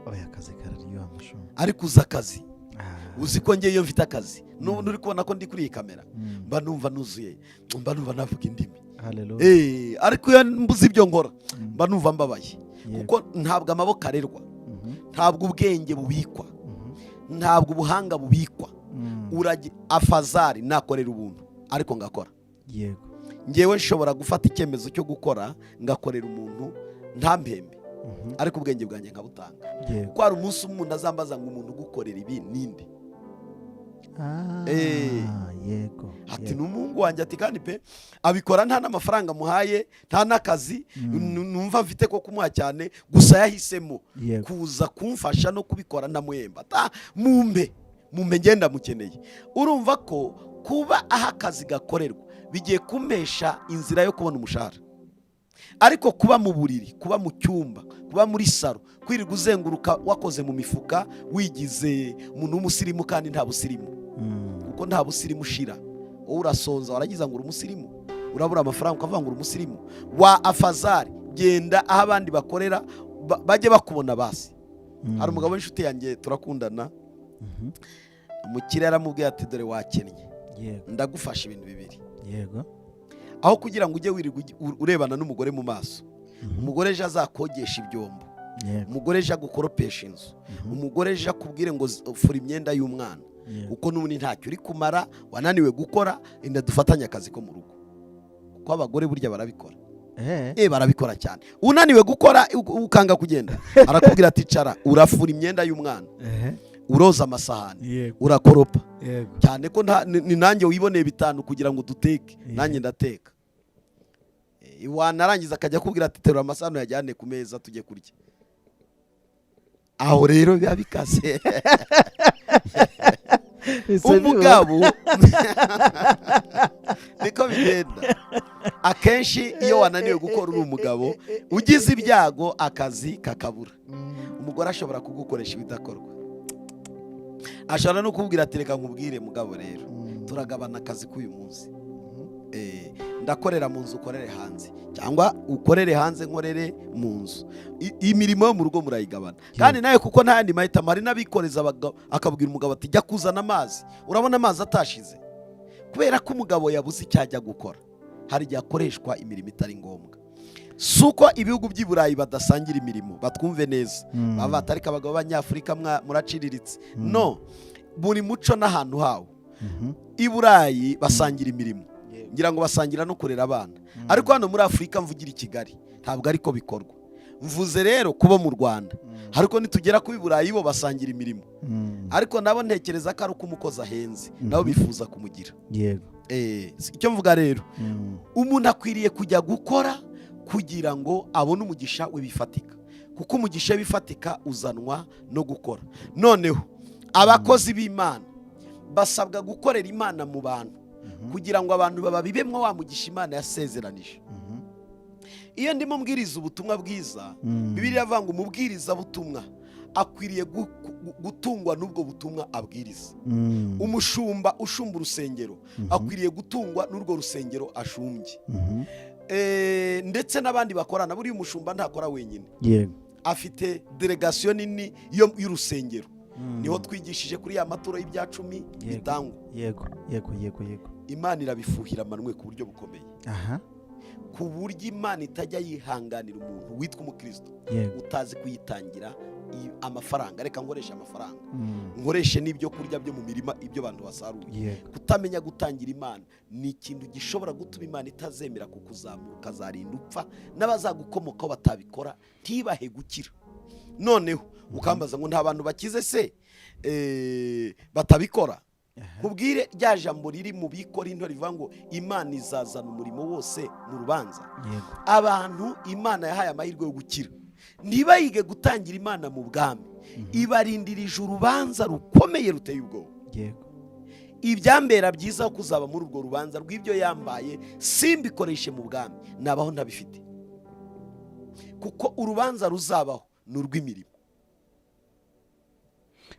Oya, akazi kararyoha mushumba. Ariko uza akazi, uzi ko ngewe iyo mfite akazi n'ubundi uri kubona ko ndi kuri iyi kamera, mba numva nuzuye, mba numva navuga indimi. Ariko iyo mbuze ibyo nkora mba numva mbabaye, kuko ntabwo amaboko arerwa, ntabwo ubwenge bubikwa, ntabwo ubuhanga bubikwa. Afazari nakorera ubuntu ariko ngakora. Ngewe nshobora gufata icyemezo cyo gukora ngakorera umuntu nta mpembe, ariko ubwenge bwanjye nkabutanga. Kuko hari umunsi umuntu azambaza ngo umuntu ugukorera ibi ninde? Ati ni umuhungu wanjye, ati kandi pe abikora nta n'amafaranga muhaye, nta n'akazi numva mfite ko kumuha cyane, gusa yahisemo kuza kumfasha no kubikora ndamuhemba. Mumbe ngenda mukeneye. Urumva ko kuba aha akazi gakorerwa bigiye kumpesha inzira yo kubona umushahara. Ariko kuba mu buriri, kuba mu cyumba, kuba muri saro, kwirirwa uzenguruka wakoze mu mifuka wigize umuntu w'umusirimu kandi nta busirimu, kuko nta busirimu ushira. Wowe urasonza waragiza ngo uri umusirimu, urabura amafaranga ukavuga ngo uri umusirimu. Wa afazari genda aho abandi bakorera bajye bakubona basi. Hari umugabo w'inshuti yanjye turakundana, umukire yaramubwiye ati dore wakennye, ndagufasha ibintu bibiri. Aho kugira ngo ujye wirirwa urebana n'umugore mu maso, umugore ejo azakogesha ibyombo, umugore ejo agukoropesha inzu, umugore ejo akubwire ngo fura imyenda y'umwana, kuko n'ubundi ntacyo uri kumara, wananiwe gukora, inda dufatanye akazi ko mu rugo. Kuko abagore burya barabikora. Barabikora cyane. Unaniwe gukora ukanga kugenda, arakubwira ati cara urafura imyenda y'umwana, uroza amasahani, urakoropa. Cyane ko ni nanjye wiboneye bitanu kugira ngo duteke, nanjye ndateka. Wanarangiza akajya akubwira ati terura amasahani yajyane ku meza tujye kurya. Aho rero biba bikase. Umugabo niko bigenda. Akenshi iyo wananiwe gukora uri umugabo, ugize ibyago akazi kakabura, umugore ashobora kugukoresha ibidakorwa. Ashobora no kubwira ati reka nkubwire mugabo rero turagabana akazi k'uyu munsi, ndakorera mu nzu ukorere hanze, cyangwa ukorere hanze nkorere mu nzu. Imirimo yo mu rugo murayigabana. Kandi nawe kuko nta yandi mahitamo, hari n'abikoreza akabwira umugabo ati jya kuzana amazi, urabona amazi atashize, kubera ko umugabo yabuze icyo ajya gukora. Hari igihe akoreshwa imirimo itari ngombwa. Si uko ibihugu by'i Burayi badasangira imirimo, batwumve neza, baba batarika abagabo b'Abanyafurika muraciriritse. No, buri muco n'ahantu hawo. I Burayi basangira imirimo, ngira ngo basangira no kurera abana. Ariko hano muri Afurika mvugira i Kigali ntabwo ariko bikorwa. Mvuze rero kuba mu Rwanda, ariko nitugera ku Burayi bo basangira imirimo. Ariko nabo ntekereza ko ari uko umukozi ahenze, nabo bifuza kumugira. Icyo mvuga rero, umuntu akwiriye kujya gukora kugira ngo abone umugisha w'ibifatika, kuko umugisha w'ibifatika uzanwa no gukora. Noneho abakozi b'Imana basabwa gukorera Imana mu bantu, kugira ngo abantu babibemwo wa mugisha Imana yasezeranije. Iyo ndimo mbwiriza ubutumwa bwiza, Bibiliya ivuga ngo umubwiriza butumwa akwiriye gutungwa n'ubwo butumwa abwiriza. Umushumba ushumba urusengero akwiriye gutungwa n'urwo rusengero ashumbye. Ndetse n'abandi bakorana, buri umushumba ntakora wenyine, afite delegation nini y'urusengero. Niho twigishije kuri ya maturo y'ibya 10 bitangwa. Yego. Imana irabifuhira manwe ku buryo bukomeye. Ku buryo Imana itajya yihanganira umuntu witwa umukristo utazi kuyitangira amafaranga. Reka nkoresha amafaranga, nkoreshe n'ibyo kurya byo mu mirima, ibyo abantu basaruye. Kutamenya gutangira Imana ni ikintu gishobora gutuma Imana itazemera kukuzamura, ukazarinda upfa, n'abazagukomokaho batabikora ntibahe gukira. Noneho ukambaza ngo nta bantu bakize se batabikora. kubwire rya jambo riri mu Bikorinto rivuga ngo Imana izazana umurimo wose mu rubanza. Abantu Imana yahaye amahirwe yo gukira ntibayige gutangira Imana mu bwami, ibarindirije urubanza rukomeye ruteye ubwoba. Ibyambera byiza kuzaba muri urwo rubanza rw'ibyo yambaye simbikoreshe mu bwami, nabaho ntabifite, kuko urubanza ruzabaho ni urw'imirimo.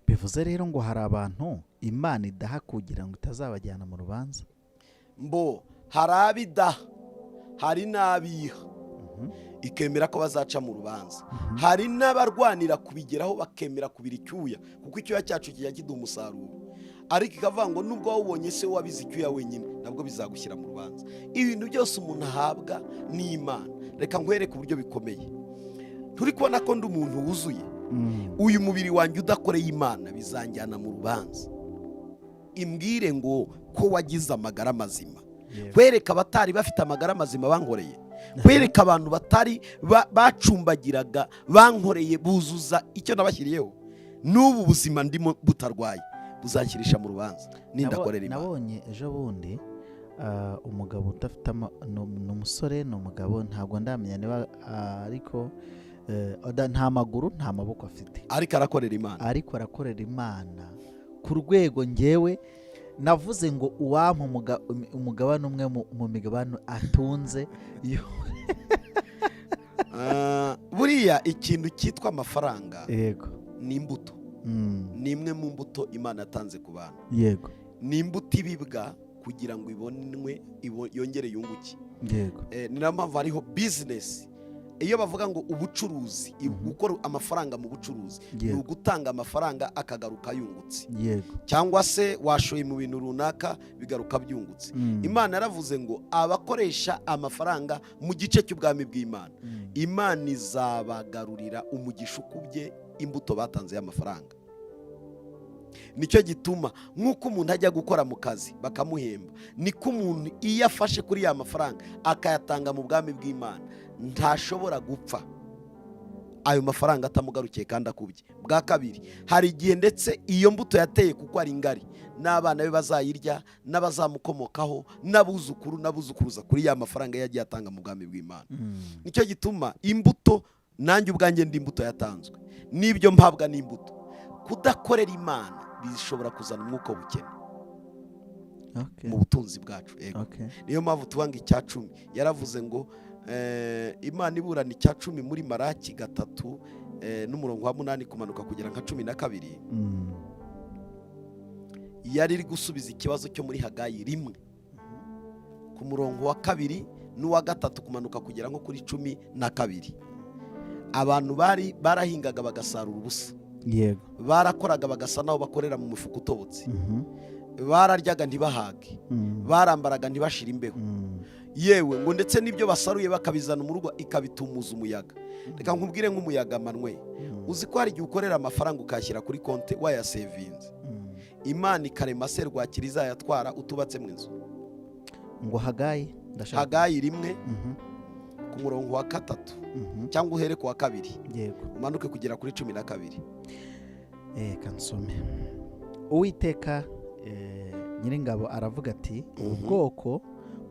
Bivuze rero ngo hari abantu Imana idaha kugira ngo itazabajyana mu rubanza. Hari abidaha, hari n'abiha ikemera ko bazaca mu rubanza. Hari n'abarwanira kubigeraho bakemera kubira icyuya, kuko icyuya cyacu kijya kiduha umusaruro, ariko ikavuga ngo nubwo wawubonye se wabize icyuya wenyine nabwo bizagushyira mu rubanza. Ibintu byose umuntu ahabwa n'Imana. Reka nkwereke uburyo bikomeye. Turi kubona ko ndi umuntu wuzuye, uyu mubiri wanjye udakoreye Imana bizanjyana mu rubanza. Imbwire ngo ko wagize amagara mazima, kwereka abatari bafite amagara mazima bankoreye, kwereka abantu batari bacumbagiraga bankoreye, buzuza icyo nabashyiriyeho. N'ubu buzima ndimo butarwaye buzanshyirisha mu rubanza nindakorera Imana. Nabonye ejo bundi umugabo udafite n'umusore, ni umugabo, ntabwo ndamenya niba ariko nta maguru nta maboko afite, ariko arakorera Imana ku rwego ngewe navuze ngo uwampa umugabane umwe mu migabane atunze. Buriya ikintu cyitwa amafaranga ni imbuto, ni imwe mu mbuto Imana yatanze ku bantu. Ni imbuto ibibwa kugira ngo ibonwe, yongere yunguke. Ni nayo mpamvu hariho bizinesi. Iyo bavuga ngo ubucuruzi, gukora amafaranga mu bucuruzi, ni ugutanga amafaranga akagaruka yungutse, cyangwa se washoye mu bintu runaka bigaruka byungutse. Imana yaravuze ngo abakoresha amafaranga mu gice cy'ubwami bw'Imana, Imana izabagarurira umugisha ukubye imbuto batanze y'amafaranga. Nicyo gituma nk'uko umuntu ajya gukora mu kazi bakamuhemba, niko umuntu iyo afashe kuri ya mafaranga akayatanga mu bwami bw'Imana ntashobora gupfa ayo mafaranga atamugarukiye kandi akubye. Bwa kabiri, hari igihe ndetse iyo mbuto yateye kuko ari ngari, n'abana be bazayirya, n'abazamukomokaho, n'abuzukuru n'abuzukuruza kuri ya mafaranga yagiye atanga mu bwami bw'Imana. Nicyo gituma imbuto, nanjye ubwanjye ndi imbuto yatanzwe, n'ibyo mpabwa n'imbuto. Kudakorera Imana bishobora kuzana umwuka w'ubukene mu butunzi bwacu. Niyo mpamvu tubanga icya cumi. Yaravuze ngo Imana iburana icya cumi muri Maraki 3 n'umurongo wa 8 kumanuka kugera nka 12, yari iri gusubiza ikibazo cyo muri Hagayi 1 ku murongo wa 2 n'uwa 3 kumanuka kugera nko kuri 12. Abantu barahingaga bagasarura ubusa, barakoraga bagasa naho bakorera mu mufuka utobotse, bararyaga ntibahage, barambaraga ntibashira imbeho, yewe ngo ndetse n'ibyo basaruye bakabizana mu rugo ikabitumuza umuyaga. Reka nkubwire nk'umuyaga Manwe, uzi ko hari igihe ukorera amafaranga ukashyira kuri konti wayasevinze, Imana ikarema serwakira izayatwara utubatse mu inzu. Ngo Hagayi 1 ku murongo wa 3 cyangwa uhere ku wa 2 umanuke kugera kuri 12. Kansome. Uwiteka Nyiringabo aravuga ati ubwoko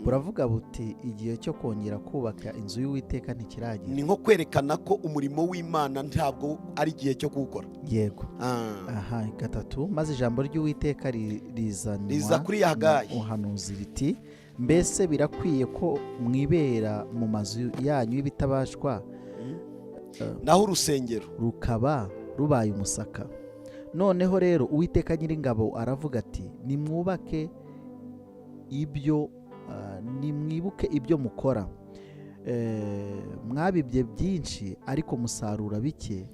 buravuga buti igihe cyo kongera kubaka inzu y'Uwiteka ntikiragera. Ni nko kwerekana ko umurimo w'Imana ntabwo ari igihe cyo kuwukora. 3 maze ijambo ry'Uwiteka riza kuri Hagayi uhanuzi riti, mbese birakwiye ko mwibera mu mazu yanyu y'ibitabashwa, naho urusengero rukaba rubaye umusaka. Noneho rero Uwiteka Nyiringabo aravuga ati, nimwubake ibyo nimwibuke ibyo mukora. Mwabibye byinshi ariko musarura bike,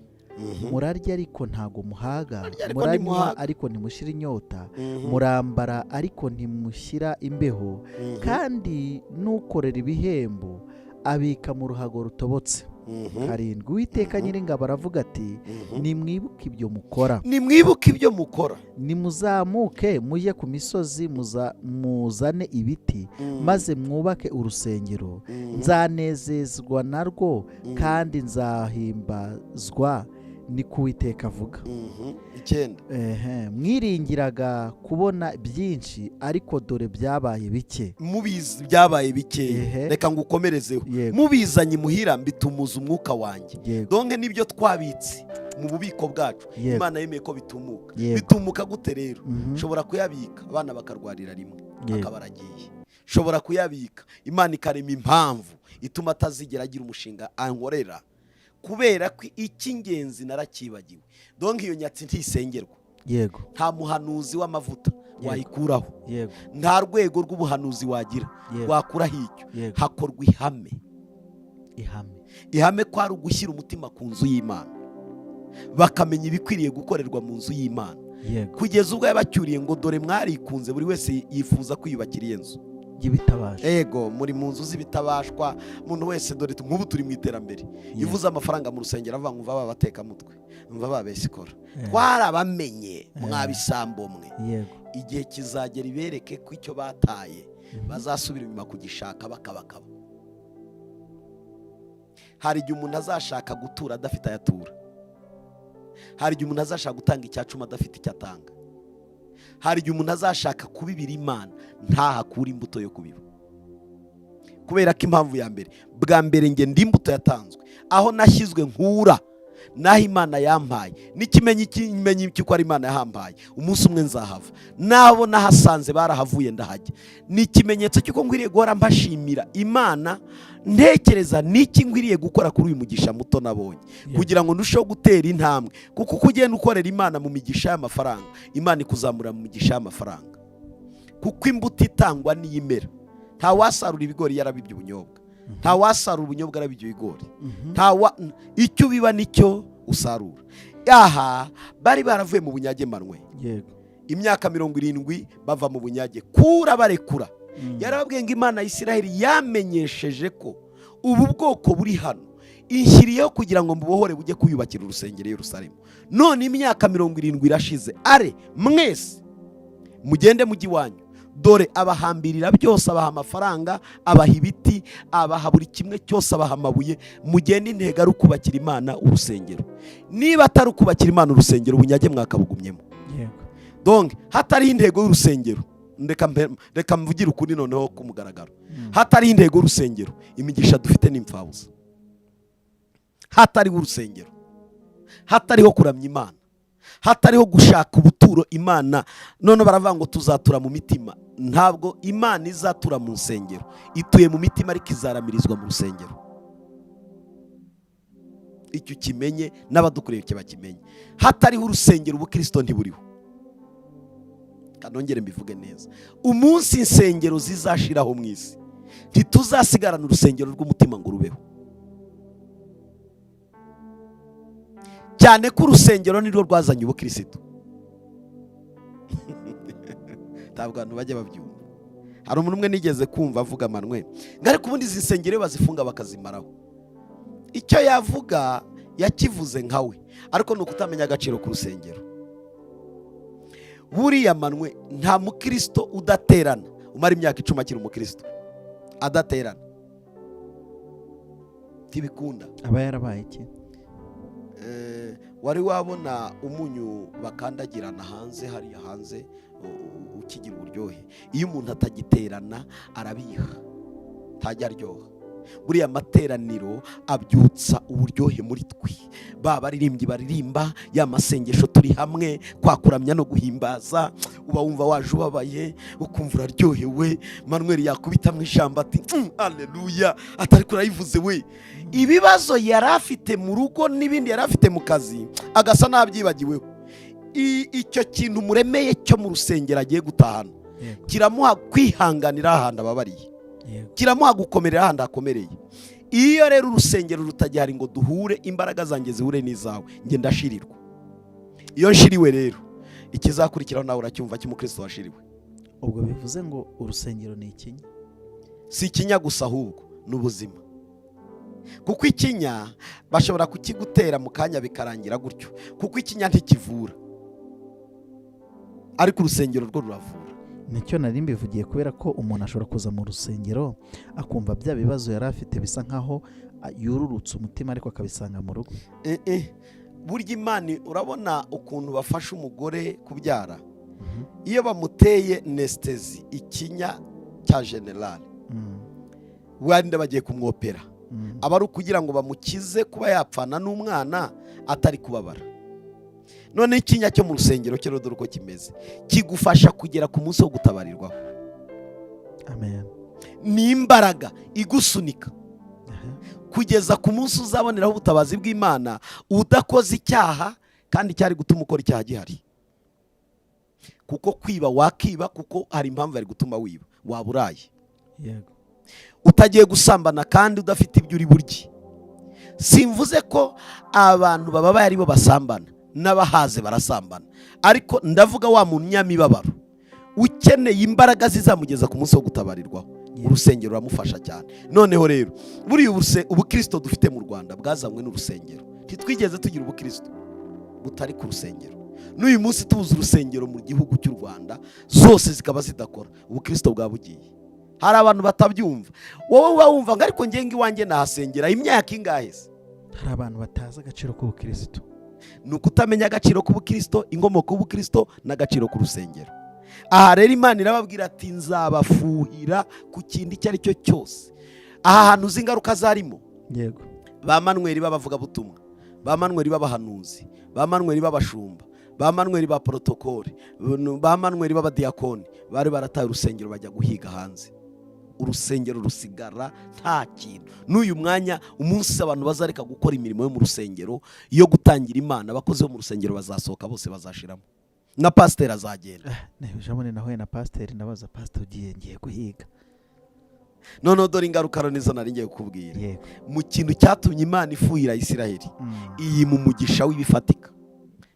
murarya ariko ntago muhaga, muranywa ariko ntimushira inyota, murambara ariko ntimushyira imbeho, kandi n'ukorera ibihembo abika mu ruhago rutobotse. 7 Uwiteka Nyiringabo aravuga ati, nimwibuke ibyo mukora, nimuzamuke mujye ku misozi muzane ibiti, maze mwubake urusengero, nzanezezwa narwo kandi nzahimbazwa ni ko Uwiteka avuga. 9. Mwiringiraga kubona byinshi ariko dore byabaye bike. Mubizi byabaye bike. Reka ngukomerezeho. Mubizanye muhira mbitumuza umwuka wanjye. Donke nibyo twabitse mu bubiko bwacu. Imana yemeye ko bitumuka. Bitumuka gute rero? Shobora kuyabika abana bakarwarira rimwe akabaragiye. Shobora kuyabika Imana ikarema impamvu ituma atazigera agira umushinga ankorera, kubera ko icy'ingenzi narakibagiwe. Donc iyo nyatsi ntisengerwa. Yego. Nta muhanuzi w'amavuta wayikuraho. Yego. Nta rwego rw'ubuhanuzi wagira wakuraho icyo. Hakorwa ihame. Ihame kwari ugushyira umutima ku nzu y'Imana, bakamenya ibikwiriye gukorerwa mu nzu y'Imana. Kugeza ubwo yabacyuriye ngo dore mwarikunze buri wese yifuza kwiyubakira iyo nzu y'ibitabaje. Ego, muri mu nzu z'ibitabashwa, umuntu wese dore nk'ubu turi mu iterambere. Ivuze amafaranga mu rusengero avuga ngo umva bateka mutwe, umva babesikora. Twarabamenye mwabisambo mwe. Igihe kizagera ibereke ko icyo bataye bazasubira inyuma kugishaka bakabakaba. Hari igihe umuntu azashaka gutura adafite ayatura. Hari igihe umuntu azashaka gutanga icyacuma adafite icyo atanga. Hari igihe umuntu azashaka kubibira Imana ntahakura imbuto yo kubiba, kubera ko impamvu ya mbere, bwa mbere nge ndi imbuto yatanzwe, aho nashyizwe nkura naho Imana yampaye, n'ikimenyi cy'uko ari Imana yahambaye. Umunsi umwe nzahava, nabo nahasanze barahavuye ndahajya. Ni ikimenyetso cy'uko ngwiriye guhora mbashimira Imana, ntekereza niki ngwiriye gukora kuri uyu mugisha muto nabonye, kugira ngo ndusheho gutera intambwe. Kuko uko ugenda ukorera Imana mu migisha y'amafaranga, Imana ikuzamura mu migisha y'amafaranga. Kuko imbuto itangwa n'iyimera. Nta wasarura ibigori yarabibye ubunyobwa, nta wasarura ubunyobwa arabibye ibigori. Icyo biba nicyo usarura. Aha bari baravuye mu bunyage manwe. Imyaka 70 bava mu bunyage, kura barekura. Yarababwiye ngo Imana ya Isiraheli yamenyesheje ko ubu bwoko buri hano inshyiriyeho kugira ngo mubohore bujye kuyubakira urusengero Yerusalemu. None imyaka 70 irashize, are mwese mugende mujyi wanyu. Dore abahambirira byose, abaha amafaranga, abaha ibiti, abaha buri kimwe cyose, abaha amabuye. Mugende intego ari ukubakira Imana urusengero. Niba atari ukubakira Imana urusengero, ubunyage mwakabugumyemo. Donc hatari intego y'urusengero, reka mvugira ukuri noneho ku mugaragaro, hatari intego y'urusengero, imigisha dufite n'impfabusa. Hatari urusengero, hatariho kuramya Imana, hatariho gushaka ubuturo Imana, none baravuga ngo tuzatura mu mitima. Ntabwo Imana izatura mu rusengero, ituye mu mitima ariko izaramirizwa mu rusengero. Icyo kimenye n'abadukureye cyo bakimenye. Hatariho urusengero ubukristo ntiburiho. Kanongere mbivuge neza, umunsi insengero zizashiraho mu isi, ntituzasigarana urusengero rw'umutima ngo rubeho. Cyane ko urusengero nirwo rwazanye ubukristo. Ntabwo abantu bajya babyumva. Hari umuntu umwe nigeze kumva avuga manwe ngare kubundi izi nsengero bazifunga bakazimaraho. Icyo yavuga yakivuze nkawe, ariko nuko utamenya agaciro ku rusengero. Buriya manwe nta mukristo udaterana umara imyaka 10 akiri umukristo adaterana. Tibikunda. Aba yarabaye iki? Wari wabona umunyu bakandagirana hanze, hariya hanze ukigira uburyohe. Iyo umuntu atagiterana arabiha, ntajya aryoha. Buriya materaniro abyutsa uburyohe muri twe. Baririmbyi baririmba, ya masengesho turi hamwe, kwakuramya no guhimbaza, uba wumva waje ubabaye, ukumva uraryohewe. Manuel yakubita mu ijambo ati haleluya, atari kurayivuze we. Ibibazo yarafite mu rugo n'ibindi yarafite mu kazi agasa nabyibagiweho. Icyo kintu muremeye cyo mu rusengero agiye gutahana kiramuha kwihanganira ahandi ababariye, kiramuha gukomerera ahandi akomereye. Iyo rero urusengero rutajyari ngo duhure, imbaraga zanjye zihure n'izawe, nge ndashirirwa. Iyo nshiriwe rero ikizakurikiraho nawe uracyumva cy'umukristo washiriwe. Ubwo bivuze ngo urusengero ni ikinya? Si ikinya gusa, ahubwo n'ubuzima. Kuko ikinya bashobora kukigutera mu kanya bikarangira gutyo, kuko ikinya ntikivura, ariko urusengero rwo ruravura. Nicyo nari mbivugiye, kubera ko umuntu ashobora kuza mu rusengero akumva bya bibazo yari afite bisa nkaho yururutse umutima, ariko akabisanga mu rugo. burya Imana urabona ukuntu bafasha umugore kubyara iyo bamuteye anesthesi ikinya cya general wenda bagiye kumwopera aba ari ukugira ngo bamukize kuba yapfana n'umwana atari kubabara. None ikinya cyo mu rusengero cyo dore uko kimeze kigufasha kugera ku munsi wo gutabarirwaho. Amen. Ni imbaraga igusunika kugeza ku munsi uzaboneraho ubutabazi bw'Imana udakoze icyaha kandi cyari gutuma ukora icyaha gihari. Kuko kwiba wakiba kuko hari impamvu ari gutuma wiba, waba uraye. Yego. Utagiye gusambana kandi udafite ibyo uri burye. Simvuze ko abantu baba ari bo basambana n'abahaze barasambana, ariko ndavuga wa munyamibabaro ukeneye imbaraga zizamugeza ku munsi wo gutabarirwaho. Urusengero ruramufasha cyane. Noneho rero buriya ubukristo dufite mu Rwanda bwazanywe n'urusengero. Ntitwigeze tugira ubukristo butari ku rusengero. N'uyu munsi tubuze urusengero mu gihugu cy'u Rwanda zose zikaba zidakora, ubukristo bwabugiye. Hari abantu batabyumva. Wowe uba wumva ngo ariko ngenga iwanjye nahasengera imyaka ingahe se? Hari abantu batazi agaciro k'ubukristo. Ni ukutamenya agaciro k'ubukristo, inkomoko y'ubukristo n'agaciro k'urusengero. Aha rero Imana irababwira ati nzabafuhira ku kindi icyo ari cyo cyose. Aha hantu uzi ingaruka zarimo. Yego. Ba Manuel babavuga butumwa, ba Manuel babahanuzi, ba Manuel babashumba, ba Manuel ba protokole, ba Manuel babadiyakoni bari barataye urusengero bajya guhiga hanze. Urusengero rusigara nta kintu. N'uyu mwanya umunsi abantu bazareka gukora imirimo yo mu rusengero yo gutangira Imana, abakozi bo mu rusengero bazasohoka bose bazashiramo. Na pasteur azagenda. Jamone nahuye na pasteur ndabaza pasteur ugiye ngiye guhiga. None dore ingaruka nizo nari ngiye kukubwira. Yego. Mu kintu cyatumye Imana ifuhira Isiraheli. Iyi mu mugisha w'ibifatika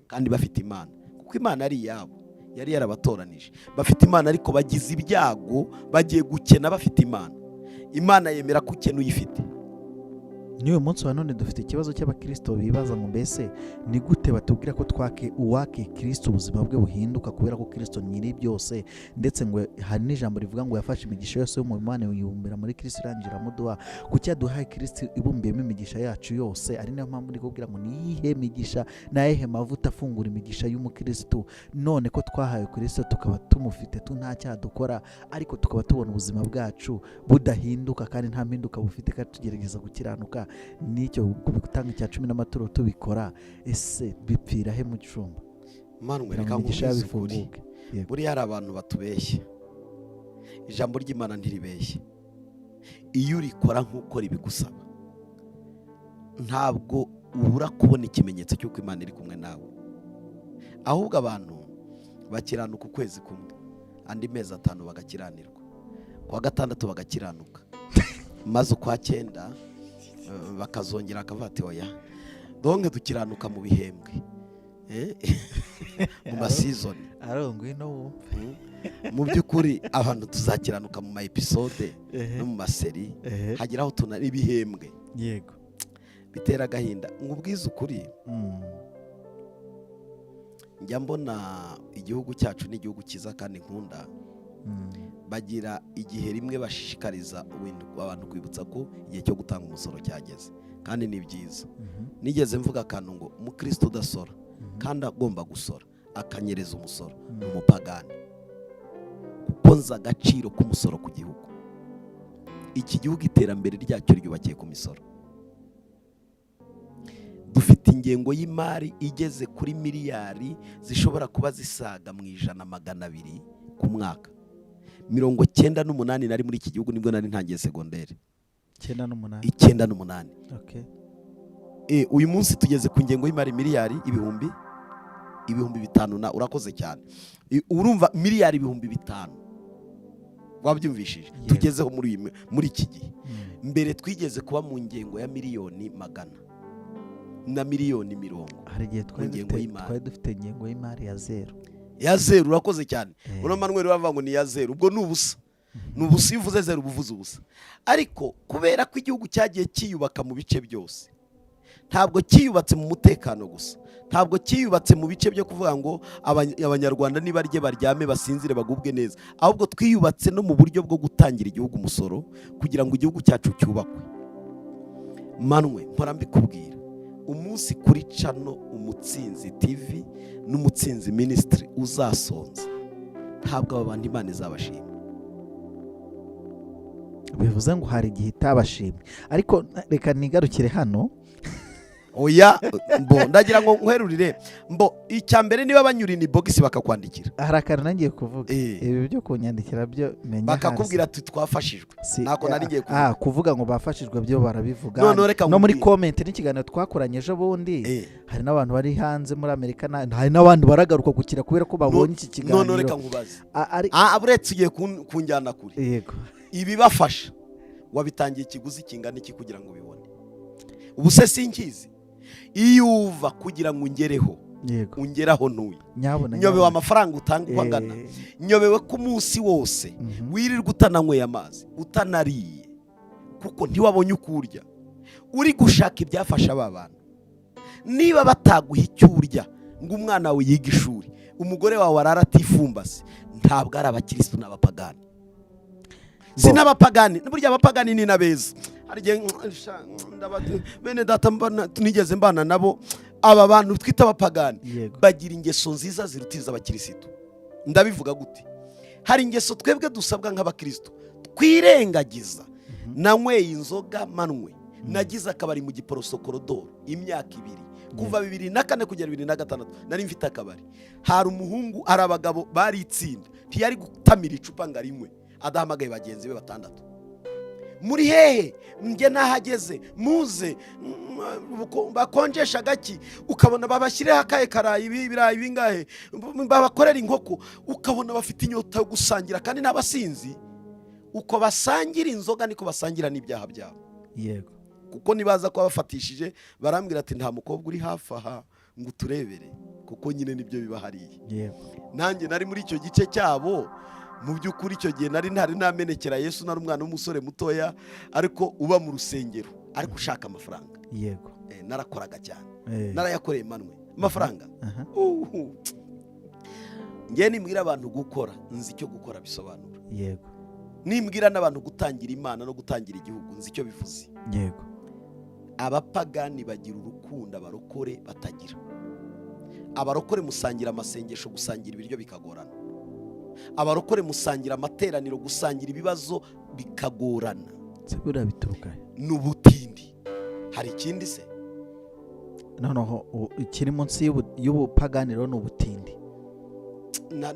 kandi bafite Imana. Kuko Imana ari yabo. Yari yarabatoranije. Bafite Imana ariko bagize ibyago bagiye gukena bafite Imana. Imana yemera ko ukena uyifite. Niyo munsi wa none dufite ikibazo cy'abakristo bibaza ngo mbese ni gute batubwira ko uwake Kristo ubuzima bwe buhinduka kubera ko Kristo nyiri byose, ndetse ngo hari n'ijambo rivuga ngo yafashe imigisha yose yo mu Imana yubumbira muri Kristo irangira muduha. Kuki yaduhaye Kristo ibumbiyemo imigisha yacu yose? Ari nayo mpamvu ndi kubwira ngo niyihe migisha nayehe mavuta afungura imigisha y'umukristo. None ko twahaye Kristo tukaba tumufite nta cyaha dukora, ariko tukaba tubona ubuzima bwacu budahinduka kandi nta mpinduka bufite, kandi tugerageza gukiranuka. Nicyo gutanga icya 10 n'amaturo tubikora, ese bipfira he mu cyumba? Manuel reka ngufunguke. Buri hari abantu batubeshya. Ijambo ry'Imana ntiribeshye. Iyo urikora nk'ukora ibigusaba ntabwo ubura kubona ikimenyetso cy'uko Imana iri kumwe nawe. Ahubwo abantu bakiranuka ukwezi kumwe, andi mezi 5 bagakiranirwa, kwa gatandatu bagakiranuka, maze kwa 9 bakazongera akavati oya donke dukiranuka mu bihembwe mu masizoni arongwe no wumve. Mu by'ukuri abantu tuzakiranuka mu ma episode no mu maseri hagiraho tunari ibihembwe. Yego. Bitera gahinda ngubwiza ukuri. Njya mbona igihugu cyacu ni igihugu cyiza kandi nkunda. Bagira igihe rimwe bashishikariza abantu kwibutsa ko igihe cyo gutanga umusoro cyageze, kandi ni byiza. Nigeze mvuga akantu ngo umukristo udasora kandi agomba gusora akanyereza umusoro umupagani, kuko nza agaciro k'umusoro ku gihugu. Iki gihugu iterambere ryacyo ryubakiye ku misoro. Dufite ingengo y'imari igeze kuri miliyari zishobora kuba zisaga mu 100-200 ku mwaka. 98 nari muri iki gihugu nibwo nari ntangiye segondere. 98. Okay. Uyu munsi tugeze ku ngengo y'imari miliyari ibihumbi 5 na urakoze cyane. Urumva miliyari 5,000. Wabyumvishije? Tugezeho muri iki gihe. Mbere twigeze kuba mu ngengo ya miliyoni 100 na miliyoni 50. Hari igihe twari dufite ingengo y'imari ya 0. Ya 0 urakoze cyane. Uno Manuel bavuga ngo ni ya 0. Ubwo nubusa. Nubusa ivuze 0 ubuvuze ubusa. Ariko kubera ko igihugu cyagiye kiyubaka mu bice byose. Ntabwo kiyubatse mu mutekano gusa. Ntabwo kiyubatse mu bice byo kuvuga ngo abanyarwanda nibarye baryame basinzire bagubwe neza. Ahubwo twiyubatse no mu buryo bwo gutangira igihugu umusoro kugira ngo igihugu cyacu cyubakwe. Manuel mpora mbikubwira. Umunsi kuri cano Mutsinzi TV n'Umutsinzi Ministry uzasonza, ntabwo aba bantu Imana izabashima. bivuze ngo hari igihe itabashimye. Ariko reka nigarukire hano. Oya, ndagira ngo nkwerurire, icya mbere niba banyura ni box bakakwandikira. Hari akantu nagiye kuvuga, ibi byo kunyandikira byo menya bakakubwira ati twafashijwe. Nako nari ngiye kuvuga. Kuvuga ngo bafashijwe byo barabivuga. No muri comment n'ikiganiro twakoranye ejo bundi, hari n'abantu bari hanze muri Amerika, hari n'abandi baragaruka gukira kubera ko babonye iki kiganiro. None reka nkubaze, aburetse ugiye kunjyana kure. Yego, ibi bafasha wabitangiye ikiguzi kingana iki kugira ngo ubibone? Ubu se sinkizi, iyo uva kugira ngo ungereho, ungeraho ntuye, nyobewe amafaranga utanga uko angana, nyobewe ku munsi wose wirirwa utananyweye amazi, utanariye, kuko ntiwabonye uko urya, uri gushaka ibyafasha aba bantu. Niba bataguha icyo urya ngo umwana wawe yiga ishuri, umugore wawe arara atifumbase, ntabwo ari abakristo n'abapagani. Si n'abapagani, burya abapagani ni nabeza. Bene data tunigeze mbana nabo, aba bantu twita abapagani bagira ingeso nziza zirutiza abakirisitu. Ndabivuga gute? Hari ingeso twebwe dusabwa nk'abakristo twirengagiza. Nanyweye inzoga manwe, nagize akabari mu Giporosokorodoro imyaka 2, kuva 2004 kugera 2006 nari mfite akabari. Hari umuhungu, ari abagabo bari itsinda, ntiyari gutamira icupa ngarimwe, adahamagaye bagenzi be 6. Muri hehe nge nahageze, muze bakonjesha gaki, ukabona babashyireho akaye karayi ibirayi bingahe, babakorera inkoko, ukabona bafite inyota yo gusangira kandi n'abasinzi. Uko basangira inzoga niko basangira n'ibyaha byabo. Yego, kuko nibaza ko bafatishije barambwira ati nta mukobwa uri hafi aha ngo turebere, kuko nyine nibyo biba hariye. Yego, nanjye nari muri icyo gice cyabo. Mu by'ukuri icyo gihe nari namenekera Yesu, nari umwana w'umusore mutoya ariko uba mu rusengero ariko ushaka amafaranga. Yego, narakoraga cyane, narayakoreye manwe amafaranga. Ngiye nimbwira abantu gukora, nzi icyo gukora bisobanura. Yego, nimbwira n'abantu gutangira Imana no gutangira igihugu, nzi icyo bivuze. Yego, abapagani bagira urukundo, abarokore batagira. Abarokore musangira amasengesho, gusangira ibiryo bikagorana. Abarokore musangira amateraniro, gusangira ibibazo bikagorana. Sebura bituruka n'ubutindi. Hari ikindi se? Noneho ikiri munsi y'ubupaganiro n'ubutindi.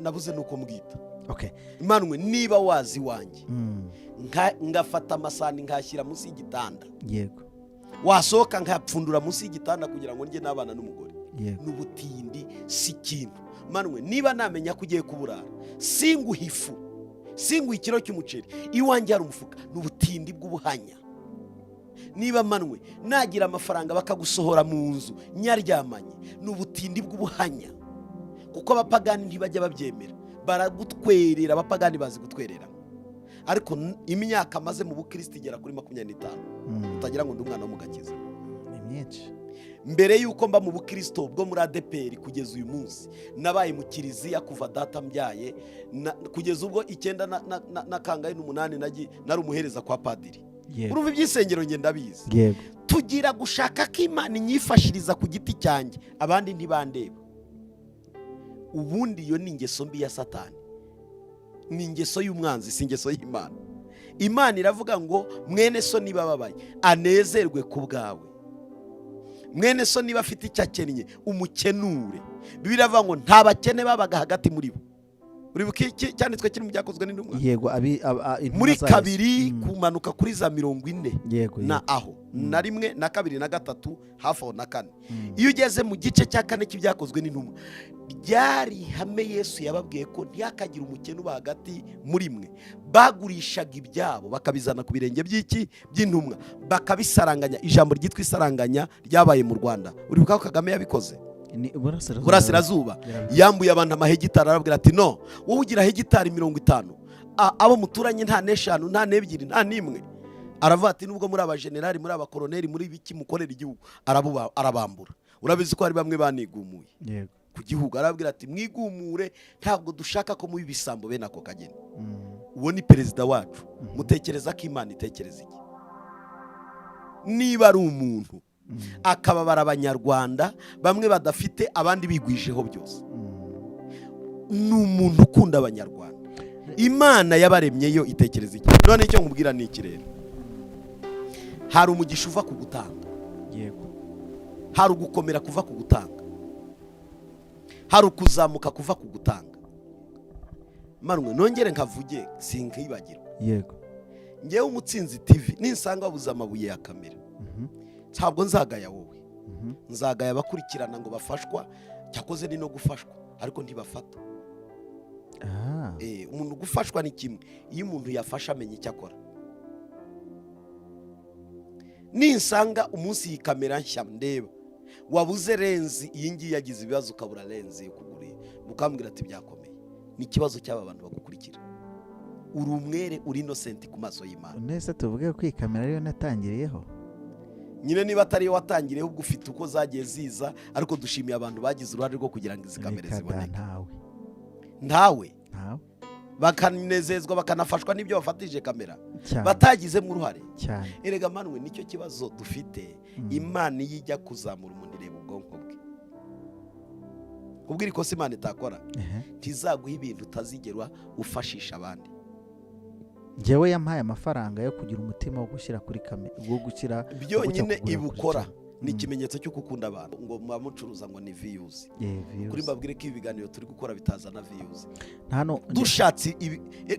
Nabuze nuko mbwita. Okay. Imanwe niba wazi wanjye, ngafata amasani nkashyira munsi y'igitanda. Yego. Wasohoka nkapfundura munsi y'igitanda kugira ngo njye n'abana n'umugore. Yego. N'ubutindi si kintu. Manwe niba namenya kugiye kuburara, singuhifu, ikiro cy'umuceri, iwanjye hari umufuka, n'ubutindi bw'ubuhanya. Niba manwe nagira amafaranga bakagusohora mu nzu nyaryamanye, n'ubutindi bw'ubuhanya. Kuko abapagani ntibajya babyemera, baragutwerera. Abapagani bazi gutwerera. Ariko imyaka maze mu bukristo igera kuri 25, utagira ngo ndi umwana wo mu gakiza. Ni myinshi. Mbere yuko mba mu bukristo bwo muri ADPR kugeza uyu munsi, nabaye mu kiliziya kuva data mbyaye, kugeza ubwo 9 na kangahe n'8 nari umuhereza kwa padiri. Urumva ibyisengero nge ndabizi. Yego. Tugira gushaka ko Imana inyifashiriza ku giti cyanjye, abandi ntibandeba. Ubundi iyo ni ingeso mbi ya Satani, ni ingeso y'umwanzi, si ingeso y'Imana. Imana iravuga ngo mwene so niba babaye anezerwe ku bwawe, mwene so niba afite icyo akennye umukenure. Bibiliya iravuga ngo nta bakene babaga hagati muri bo. Uri buki cyanditswe kiri mu byakozwe n'intumwa. Yego, muri 2 kumanuka kuri za 40. Yego, na aho na 1 na 2 na 3 hafi aho na 4. Iyo ugeze mu gice cya 4 cy'ibyakozwe n'intumwa, byari hame Yesu yababwiye ko ntiyakagira umukene uba hagati muri mwe. Bagurishaga ibyabo bakabizana ku birenge by'intumwa, bakabisaranganya. Ijambo ryitwa isaranganya ryabaye mu Rwanda. Uri buka Kagame yabikoze Burasirazuba. Yambuye abantu amahegitari, arababwira ati no, wowe ugira hegitari 50, abo muturanye nta n'eshanu, nta n'ebyiri, nta n'imwe. Aravuga ati nubwo muri abajenerali, muri abakoroneri, muri biki mukorera igihugu, arabambura. Urabizi ko hari bamwe banigumuye. Yego. Ku gihugu arababwira ati mwigumure, ntabwo dushaka ko mubi bisambo bene ako kageni. Uwo ni perezida wacu. Mutekereza ko Imana itekereza iki? Niba ari umuntu akababara abanyarwanda bamwe badafite abandi bigwijeho byose. Ni umuntu ukunda abanyarwanda. Imana yabaremyeyo itekereza iki? None icyo nkubwira ni iki rero, hari umugisha uva ku gutanga, hari ugukomera kuva ku gutanga, hari ukuzamuka kuva ku gutanga. Manwe nongere nkavuge sinkibagirwa, yego, ngewe Umutsinzi TV ninsanga babuze amabuye ya kamera, ntabwo nzagaya wowe, nzagaya abakurikirana ngo bafashwa, cyakoze ni no gufashwa ariko ntibafata. Umuntu gufashwa ni kimwe, iyo umuntu yafasha amenya icyo akora. Ninsanga umunsi iyi kamera nshya ndeba wabuze lenzi, iyi ngiyi yagize ibibazo ukabura lenzi yo kugura, mukambwira ati byakomeye, ni ikibazo cy'aba bantu bagukurikira. Uri umwere, uri innocent ku maso y'Imana. Nese tuvuge ko iyi kamera ariyo natangiriyeho, nyine niba atariyo watangiriyeho, ubwo ufite uko zagiye ziza, ariko dushimiye abantu bagize uruhare rwo kugira ngo izi kamera ziboneke. Ntawe bakanezezwa bakanafashwa n'ibyo bafatije kamera batagizemo uruhare. Erega manwe nicyo kibazo dufite. Imana iyo ijya kuzamura umuntu ireba ubwonko bwe. Ubwira ikosa Imana itakora, ntizaguha ibintu utazigera ufashisha abandi. Njyewe yampaye amafaranga yo kugira umutima wo gushyira kuri kamera, wo gushyira byonyine ibukora ni ikimenyetso cyo gukunda abantu. Ngo mubamucuruza ngo ni views. Kuri mbabwire ko ibiganiro turi gukora bitazana views. Dushatse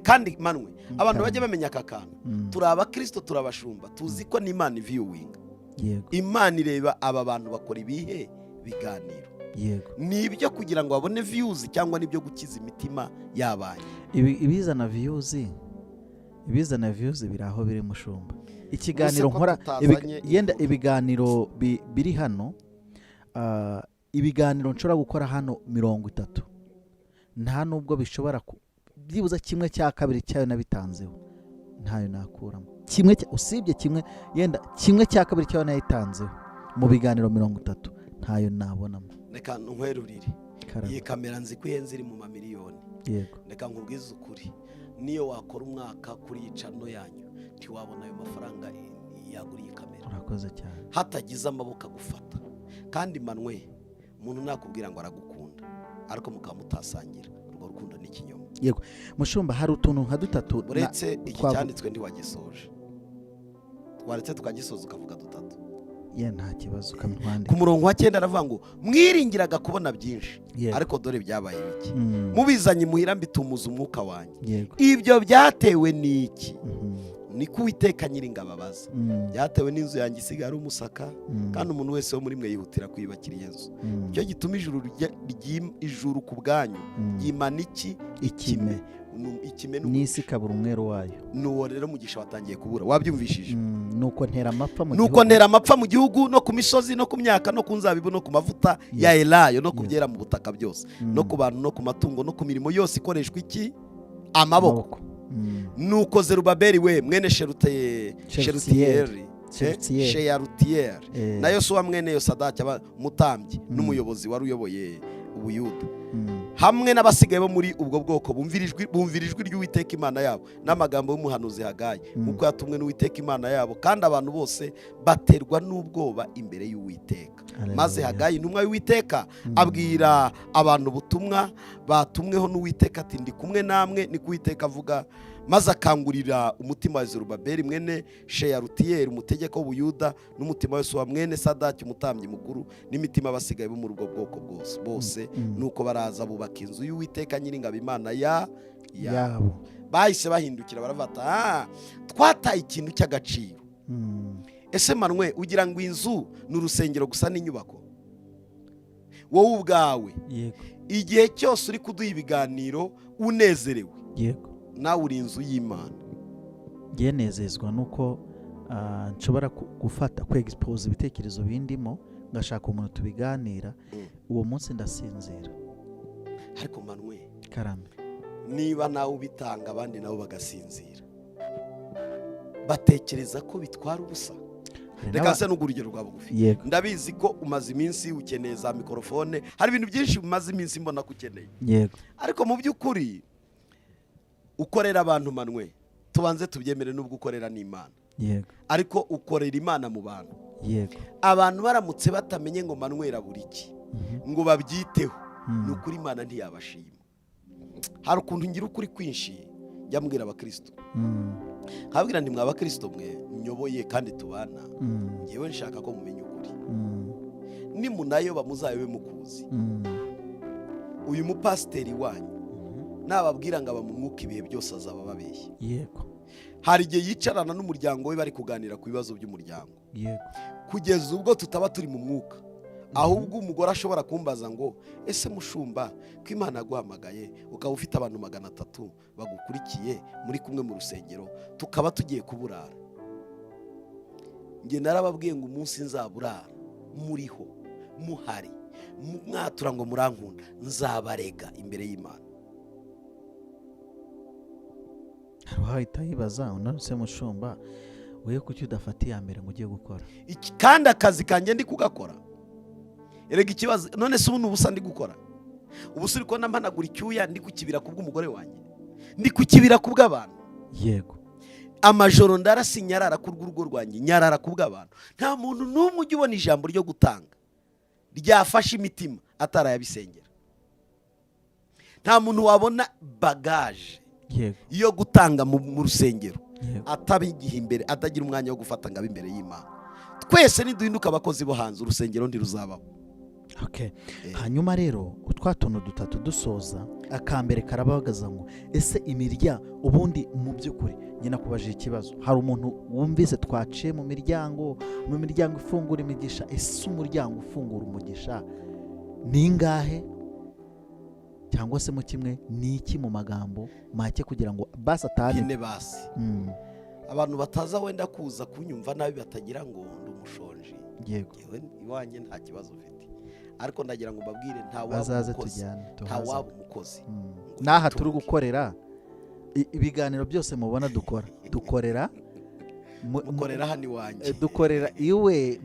kandi manwe abantu bajye bamenya akakantu, turi abakristo, turabashumba, tuzi ko ni Imana viewing. Imana ireba aba bantu bakora ibihe biganiro. Ni ibyo kugira ngo babone views cyangwa nibyo gukiza imitima y'abantu. Ibizana views biraho biri mushumba. Ikiganiro nkora yenda ibiganiro biri hano, ibiganiro nshobora gukora hano 30, nta nubwo bishobora byibuza kimwe cya kabiri cyayo nabitanzeho, ntayo nakuramo kimwe, usibye kimwe, yenda kimwe cya kabiri cyayo nayitanzeho mu biganiro 30, ntayo nabonamo. Reka nkwerurire, iyi kamera nzi ko yenze iri mu mamiliyoni. Yego, reka nkubwize ukuri, niyo wakora umwaka kuri icano yanyu ntiwabona ayo mafaranga yaguriye kamera. Urakoze cyane. Hatagize amaboko agufata. Kandi manwe umuntu nakubwira ngo aragukunda ariko mukamutasangira, urwo rukundo ni ikinyoma. Yego mushumba, hari utuntu nka dutatu uretse iki cyanditswe ndi wagisoje, twaretse tukagisoza ukavuga dutatu. Nta kibazo kamwandika. Ku murongo wa 9 aravuga ngo mwiringiraga kubona byinshi, ariko dore byabaye biki. Mubizanye muhira mbitumuza umwuka wanjye. Ibyo byatewe n'iki? Ni Uwiteka Nyiringabo abaza. Byatewe n'inzu yanjye isigara umusaka, kandi umuntu wese wo muri mwe yihutira kwiyubakira inzu. Icyo gituma ijuru ku bwanyu ryimana ikime. Ikime n'isi kabura umwero wayo. Nuwo rero mugisha watangiye kubura. Wabyumvishije? Nuko ntera amapfa mu gihugu, no ku misozi, no ku myaka, no ku nzabibu, no ku mavuta ya elayo, no ku byera mu butaka byose, no ku bantu, no ku matungo, no ku mirimo yose ikoreshwa iki? Amaboko. Nuko Zerubabeli we mwene Sherutiyeri na Yosuwa mwene Yosadaki mutambyi n'umuyobozi wari uyoboye Ubuyuda, hamwe n'abasigaye bo muri ubwo bwoko bumvira ijwi ry'Uwiteka Imana yabo n'amagambo y'umuhanuzi Hagayi, kuko yatumwe n'Uwiteka Imana yabo, kandi abantu bose baterwa n'ubwoba imbere y'Uwiteka. Maze Hagayi intumwa y'Uwiteka abwira abantu ubutumwa batumweho n'Uwiteka ati ndi kumwe namwe, ni Uwiteka avuga. Maze akangurira umutima wa Zerubabeli mwene Sheyalutiyeli umutegeko w'Ubuyuda, n'umutima wa Yosuwa mwene Sadaki umutambyi mukuru, n'imitima basigaye bo muri ubwo bwoko bose. Nuko baraza bubaka inzu y'Uwiteka Nyiringabo Imana yabo. Bahise bahindukira baravata, twataye ikintu cy'agaciro. Ese manwe ugira ngo inzu n'urusengero gusa n'inyubako? Wowe ubwawe igihe cyose uri kuduha ibiganiro unezerewe, nawe uri inzu y'Imana. Ngenezezwa nuko nshobora gufata kwexpose ibitekerezo bindimo, ngashaka umuntu tubiganira, uwo munsi ndasinzira. Ariko manwe karame, niba nawe ubitanga abandi nabo bagasinzira, batekereza ko bitwara ubusa. Reka se n'urugero rwa bugufi. Ndabizi ko umaze iminsi ukeneye za mikrofone, hari ibintu byinshi umaze iminsi mbona ko ukeneye. Ariko mu by'ukuri ukorera abantu manwe, tubanze tubyemere n'ubwo ukorera n'Imana. Ariko ukorera Imana mu bantu. yego abantu baramutse batamenye ngo manywera buri iki ngo babyiteho ni ukuri Imana ntiyabashima. Hari ukuntu ngira ukuri kwinshi njya mbwira abakristo nkabwira nti mwa bakristo mwe nyoboye kandi tubana ngewe nshaka ko mumenya ukuri nimunayoba muzayobe mukuzi. Uyu mupasiteri wanyu nababwira ngo abamumwuka ibihe byose azaba babeshye. yego Hari igihe yicarana n'umuryango we bari kuganira ku bibazo by'umuryango, yego kugeza ubwo tutaba turi mu mwuka, ahubwo umugore ashobora kumbaza ngo ese mushumba ko Imana yaguhamagaye ukaba ufite abantu 300 bagukurikiye muri kumwe mu rusengero tukaba tugiye kuburara. Nge narababwiye ngo umunsi nzaburara muriho muhari mwatura ngo murankunda nzabarega imbere y'Imana. wahita yibaza unanutse mushumba wewe kuki udafata iya mbere ngo ugiye gukora iki kandi akazi kanjye ndi kugakora. Erega ikibazo none se ubu ubusa ndi gukora ubusa uriko nampanagura icyuya ndi kukibira kubw'umugore wanjye ndi kukibira kubw'abantu. yego Amajoro ndarasi nyarara ku rw'urugo rwanjye nyarara kubw'abantu. Nta muntu n'umwe ujya ubona ijambo ryo gutanga ryafashe imitima atarayabisengera. Nta muntu wabona bagaje yego yo gutanga mu rusengero yego atabigiye imbere atagira umwanya wo gufata ngo imbere y'Imana. Twese niduhinduka abakozi bo hanze urusengero ndiruzabamo. okay hanyuma rero utwatuntu dutatu dusoza akambere karabagaza ngo ese imirya ubundi mu by'ukuri njye nakubajije ikibazo. Hari umuntu wumvise twaciye mu miryango ifungura imigisha. Ese umuryango ufungura umugisha ni ingahe cyangwa se mu kimwe ni iki mu magambo make kugira ngo basi atari nyine basi abantu bataza wenda kuza kunyumva nabi batagira ngo ndi umushonji. yego iwanjye nta kibazo ufite, ariko ndagira ngo mbabwire nta waba umukozi n'aha turi gukorera ibiganiro byose mubona dukorera hano iwanjye, dukorera iwe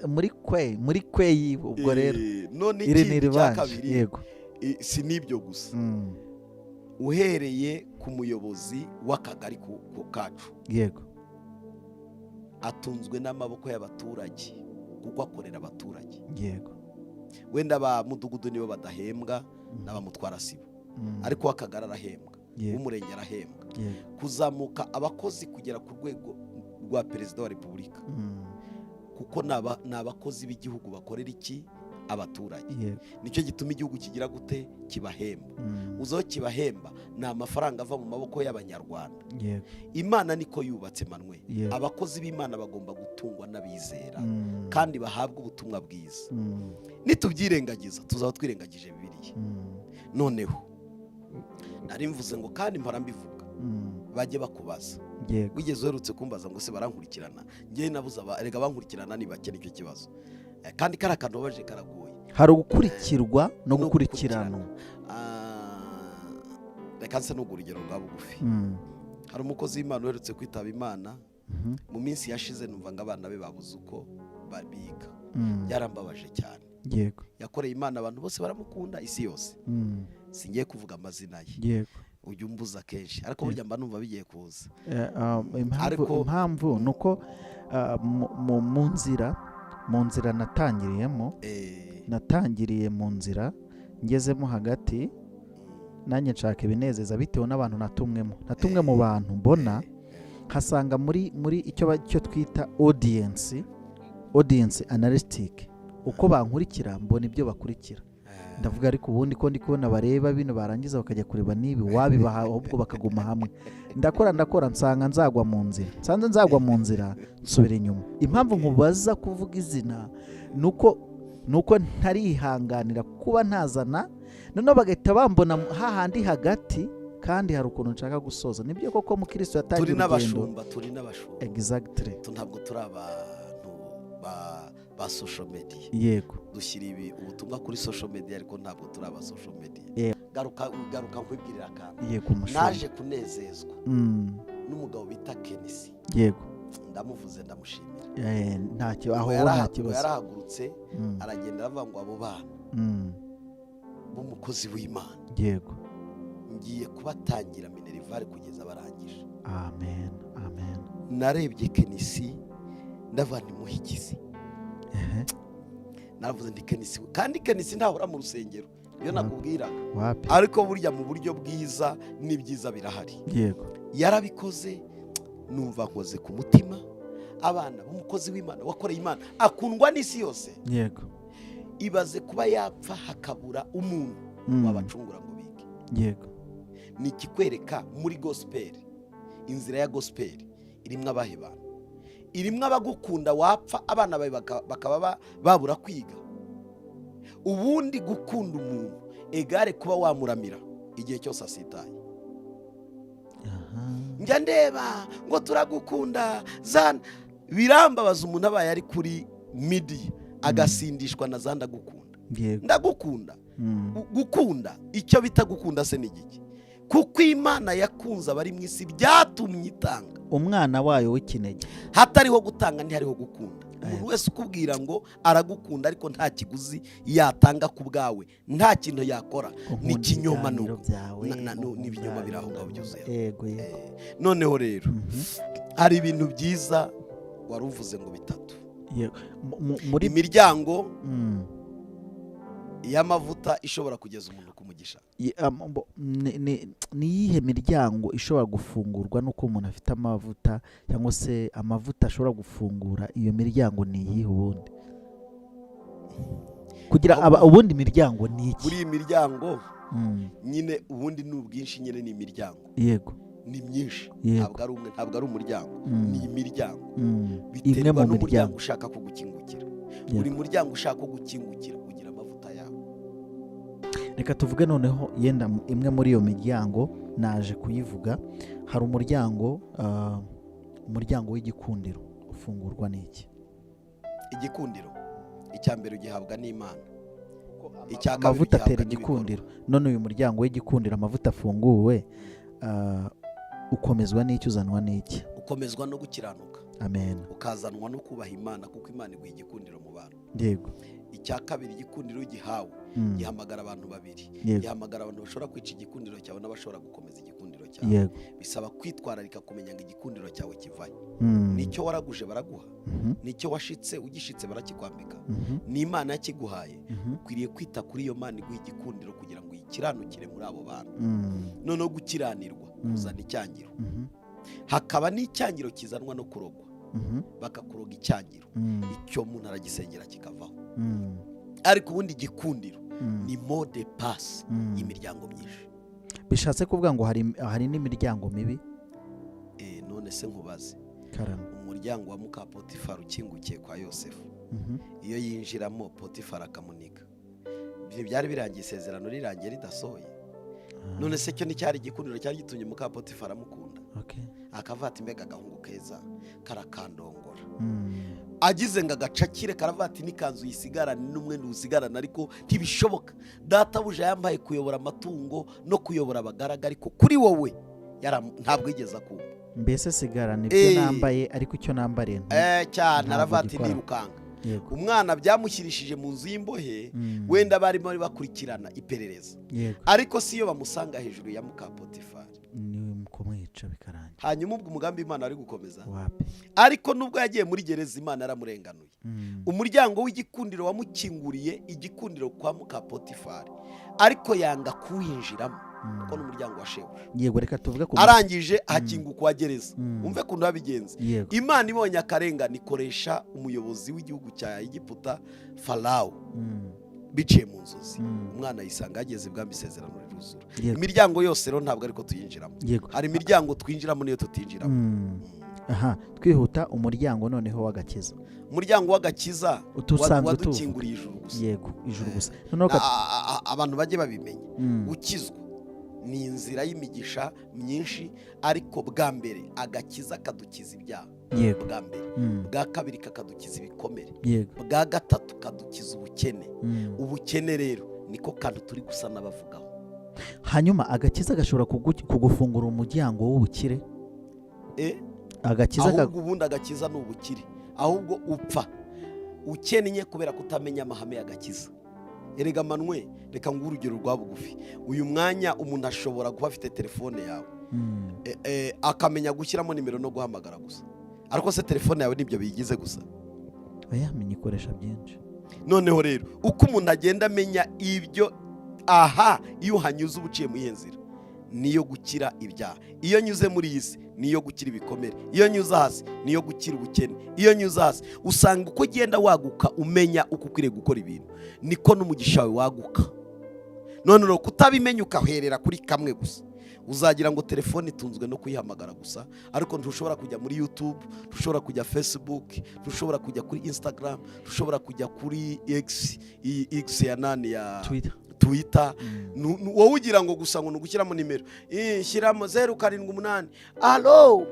muri kwe ubwo rero none iri ni ikindi cya ribanje. kabiri yego si n'ibyo gusa, uhereye ku muyobozi w'akagari kacu yego atunzwe n'amaboko y'abaturage kuko akorera abaturage. yego wenda ba mudugudu nibo badahembwa n'abamutwara sibo, ariko w'akagari arahembwa, w'umurenge arahembwa, kuzamuka abakozi kugera ku rwego rwa perezida wa repubulika kuko ni abakozi b'igihugu bakorera iki abaturage. Nicyo gituma igihugu kigira gute kibahemba. uzo kibahemba ni amafaranga ava mu maboko y'abanyarwanda. Imana niko yubatse Manuel. Abakozi b'Imana bagomba gutungwa n'abizera kandi bahabwa ubutumwa bwiza. Nitubyirengagiza tuzaba twirengagije Bibiliya. Noneho nari mvuze ngo kandi mpora mbivuga bajye bakubaza. Wigeze uherutse kumbaza ngo se barankurikirana? Ngewe nabuze erega bankurikirana ni bake nicyo kibazo. Kandi kari akantu baje karagoye. Hari ugukurikirwa no gukurikirana. Reka nse n'ugura urugero rwa bugufi. Hari umukozi w'Imana uherutse kwitaba Imana mu minsi yashize, numva ngo abana be babuze uko biga. Yarambabaje cyane. Yego. Yakoreye Imana, abantu bose baramukunda isi yose. Singiye kuvuga amazina ye. Yego. Ujya umbuza kenshi ariko burya mba numva bigiye kuza. Impamvu nuko mu nzira natangiriye mu nzira ngezemo hagati nanjye nshaka ibinezeza bitewe n'abantu natumwe mu bantu mbona nkasanga muri icyo twita audience analytic, uko bankurikira mbona ibyo bakurikira. Ndavuga ariko ubundi ko ndi kubona bareba bino barangiza bakajya kureba nibi wabibaha ahubwo bakaguma hamwe. Ndakora nsanga nzagwa mu nzira nsubira inyuma. Impamvu nkubaza kuvuga izina nuko ntarihanganira kuba ntazana none bagahita bambona hahandi hagati, kandi hari ukuntu nshaka gusoza. Nibyo koko mu Kristo yatangiye urugendo. Turi n'abashumba. Exactly. Ntabwo turi abantu ba social media. Yego. Dushyira ubutumwa kuri social media ariko ntabwo turi aba social media. Garuka nkwibwirira akantu. Yego. Naje kunezezwa n'umugabo bita Kenisi. Yego. Ndamuvuze ndamushimira. Ntacyo aho nta kibazo. Yarahagurutse aragenda aravuga ngo abo bana b'umukozi w'Imana. Yego. Ngiye kubatangira Minerval kugeza barangije. Amen. Narebye Kenisi ndavuga ni muhigizi. Naravuze ndi Kenisi, kandi Kenisi ntahora mu rusengero iyo nakubwiraga, ariko burya mu buryo bwiza n'ibyiza birahari. Yego, yarabikoze numva nkoze ku mutima. Abana b'umukozi w'Imana wakoreye Imana akundwa n'isi yose. Yego, ibaze kuba yapfa hakabura umuntu wabacungura ngo bige. Yego, ni ikikwereka muri gospel, inzira ya gospel irimwo abahebana, irimwo abagukunda wapfa abana bawe bakaba babura kwiga. Ubundi gukunda umuntu egare kuba wamuramira igihe cyose asitaye. Njya ndeba ngo turagukunda zana, birambabaza umuntu abaye ari kuri midi agasindishwa na za ndagukunda. Ndagukunda. Gukunda icyo bita gukunda se n'igiki? Kuko Imana yakunze abari mu isi byatumye itanga umwana wayo w'ikinege. Hatariho gutanga ntihariho gukunda. Umuntu wese ukubwira ngo aragukunda ariko nta kiguzi yatanga ku bwawe, nta kintu yakora, ni kinyoma. N'ibinyoma biri aho ngaho byuzuye. Noneho rero hari ibintu byiza wari uvuze ngo bitatu. Muri imiryango y'amavuta ishobora kugeza umuntu ku mugisha. Ni iyihe miryango ishobora gufungurwa nuko umuntu afite amavuta, cyangwa se amavuta ashobora gufungura iyo miryango? Ni iyihe ubundi kugira ubundi miryango ni iki? Muri iyi miryango nyine ubundi ni ubwinshi, nyine ni imiryango. Yego, ni myinshi. Ntabwo ari umwe, ntabwo ari umuryango, ni imiryango. Imwe mu miryango ushaka kugukingukira. Buri muryango ushaka kugukingukira ugira amavuta yawe. Reka tuvuge noneho yenda imwe muri iyo miryango naje kuyivuga. Hari umuryango w'igikundiro ufungurwa n'iki? Igikundiro icya mbere ugihabwa n'Imana. Amavuta atera igikundiro. None uyu muryango w'igikundiro amavuta afunguwe ukomezwa n'iki, uzanwa n'iki? Ukomezwa no gukiranuka. Amen. Ukazanwa no kubaha Imana, kuko Imana iguha igikundiro mu bantu. Yego. Icya kabiri, igikundiro gihawe gihamagara abantu babiri. Gihamagara abantu bashobora kwica igikundiro cyawe n'abashobora gukomeza igikundiro cyawe. Yego. Bisaba kwitwararika kumenya ngo igikundiro cyawe kivaye. Nicyo waraguje baraguha, nicyo washitse ugishitse barakikwambika. Ni Imana yakiguhaye. Ukwiriye kwita kuri iyo Mana iguha igikundiro kugira ngo yikiranukire muri abo bantu. Noneho gukiranirwa uzana icyangiro. Hakaba n'icyangiro kizanwa no kurogwa. Bakakuroga icyangiro, icyo umuntu aragisengera kikavaho. Ariko ubundi igikundiro ni mode pass y'imiryango myinshi. Bishatse kuvuga ngo hari n'imiryango mibi. None se nkubaze, umuryango wa muka Potifari ukingukiye kwa Yosefu, iyo yinjiramo Potifari akamuniga, byari birangiye, isezerano rirangiye ridasohoye. None se cyo n'icyari igikundiro cyari gitumye muka Potifari amukunda. Akavati mbega agahungu keza karakandongora. Agize ngo agacakire karavati n'ikanzu yisigarana n'umwenda usigarana, ariko ntibishoboka. Databuja yambaye kuyobora amatungo no kuyobora abagaraga, ariko kuri wowe ntabwo yigeze akumva. Mbese sigarana ibyo nambaye, ariko icyo nambariye cyane aravati nirukanga. Umwana byamushyirishije mu nzu y'imbohe, wenda barimo bakurikirana iperereza, ariko siyo bamusanga hejuru ya muka Potifari ni kumwica bikarangira. Hanyuma ubwo umugambi Imana ari gukomeza. Ariko nubwo yagiye muri gereza Imana yaramurenganuye. Umuryango w'igikundiro wamukinguriye igikundiro kwa muka Potifari, ariko yanga kuwinjiramo kuko n'umuryango wa shebuja. Yego, reka tuvuge ko arangije hakinguka wa gereza. Umve kuntu babigenza. Imana ibonye akarengane ikoresha umuyobozi w'igihugu cya Egiputa, Farawo, biciye mu nzozi. Umwana yisanga ageze ibwami, isezerano riruzura. Imiryango yose rero ntabwo ariko tuyinjiramo. Hari imiryango twinjiramo niyo tutinjiramo. Twihuta, umuryango noneho w'agakiza. Umuryango w'agakiza wadukinguriye ijuru gusa. Yego, ijuru gusa. Abantu bajye babimenya. Ukizwa ni inzira y'imigisha myinshi, ariko bwa mbere agakiza kadukiza ibyaha. Bwa mbere. Bwa kabiri kakadukiza ibikomere. Bwa gatatu kadukiza ubukene. Ubukene rero niko kantu turi gusa n'abavugaho. Hanyuma agakiza gashobora kugufungura umuryango w'ubukire. Ahubwo ubundi agakiza ni ubukire, ahubwo upfa ukennye kubera kutamenya amahame y'agakiza. Erega manwe, reka nguhe urugero rwa bugufi. Uyu mwanya umuntu ashobora kuba afite telefone yawe, akamenya gushyiramo nimero no guhamagara gusa, ariko se telefone yawe nibyo biyigize gusa? oya, menya ikoresha byinshi. Noneho rero uko umuntu agenda amenya ibyo, aha, iyo uhanyuze uba uciye mu iyo nzira niyo gukira ibyaha, iyo nyuze muri iyi si niyo gukira ibikomere, iyo nyuze hasi niyo gukira ubukene, iyo nyuze hasi usanga uko ugenda waguka umenya uko ukwiriye gukora ibintu, niko n'umugisha wawe waguka. none rero kutabimenya ukaherera kuri kamwe gusa, uzagira ngo telefone itunzwe no kuyihamagara gusa, ariko ntushobora kujya muri YouTube, ntushobora kujya Facebook, ntushobora kujya kuri Instagram, ntushobora kujya kuri X ya nani ya Twitter. Wowe ugira ngo gusa ngo nugushyiramo nimero, shyiramo 078 allo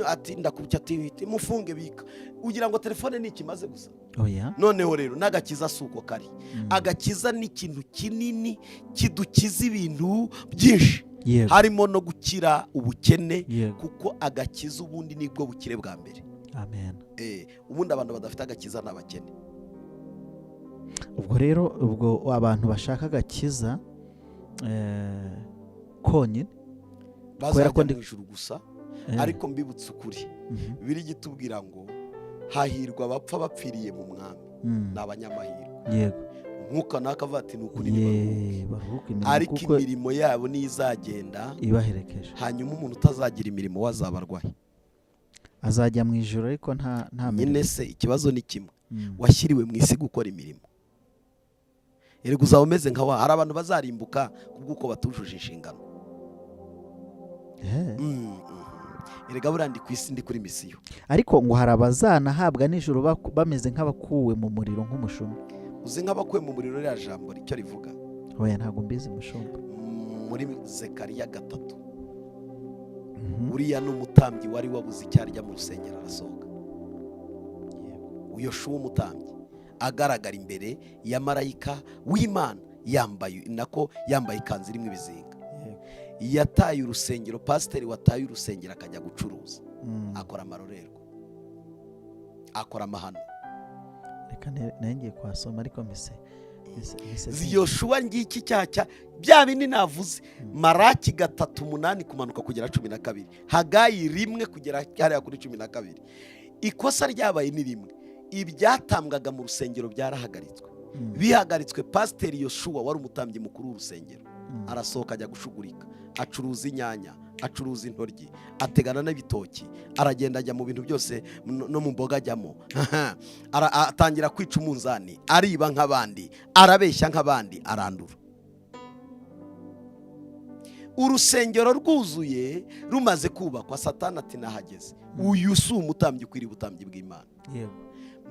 ati ndakubya ati mufunge bika, ugira ngo telefone ni ikimaze gusa. oya, noneho rero n'agakiza suko kari. Agakiza ni ikintu kinini kidukiza ibintu byinshi, harimo no gukira ubukene, kuko agakiza ubundi nibwo bukire bwa mbere. amen. Ubundi abantu badafite agakiza n'abakene. ubwo rero ubwo abantu bashaka agakiza konyine bazajya mu ijuru gusa, ariko mbibutse ukuri, biri gitubwira ngo hahirwa abapfa bapfiriye mu mwami, n'abanyamahirwe. yego, umwuka nakavuga ati nukuri baruhuka, ariko imirimo yabo nizagenda ibaherekeje. hanyuma umuntu utazagira imirimo wazaba arwaye, azajya mu ijuru ariko nta nyine se ikibazo ni kimwe, washyiriwe mu isi gukora imirimo. Erega uzaba umeze nka hari abantu bazarimbuka kubw'uko batujuje inshingano. Erega buriya ndi ku isi, ndi kuri misiyo. ariko ngo hari abazanahabwa nijoro bameze nk'abakuwe mu muriro nk'umushumba. uzi nk'abakuwe mu muriro, rya jambo icyo rivuga? oya, ntabwo mbizi mushumba. muri Zekariya 3, uriya n'umutambyi wari wabuze icyo arya mu rusengero arasohoka. Yoshuwa umutambyi agaragara imbere ya marayika w'Imana yambaye ikanzu irimo ibizinga. Yataye urusengero, pasiteri wataye urusengero akajya gucuruza, akora amarorerwa, akora amahano. reka ngiye kwasoma ariko mise Yoshuwa ngiki cyaha bya bindi navuze, Maraki 3:8 kumanuka kugera 12, Hagayi 1 kugera hariya kuri 12. Ikosa ryabaye ni rimwe, ibyatambwaga mu rusengero byarahagaritswe. Bihagaritswe, pasiteri Yoshuwa wari umutambyi mukuru w'urusengero arasohoka ajya gushugurika, acuruza inyanya, acuruza intoryi, ategana n'ibitoki, aragenda ajya mu bintu byose, no mu mboga ajyamo. Atangira kwica umunzani, ariba nk'abandi, arabeshya nk'abandi, arandura. Urusengero rwuzuye rumaze kubakwa, Satani ati nahageze, uyu si umutambyi ukwiriye ubutambyi bw'Imana.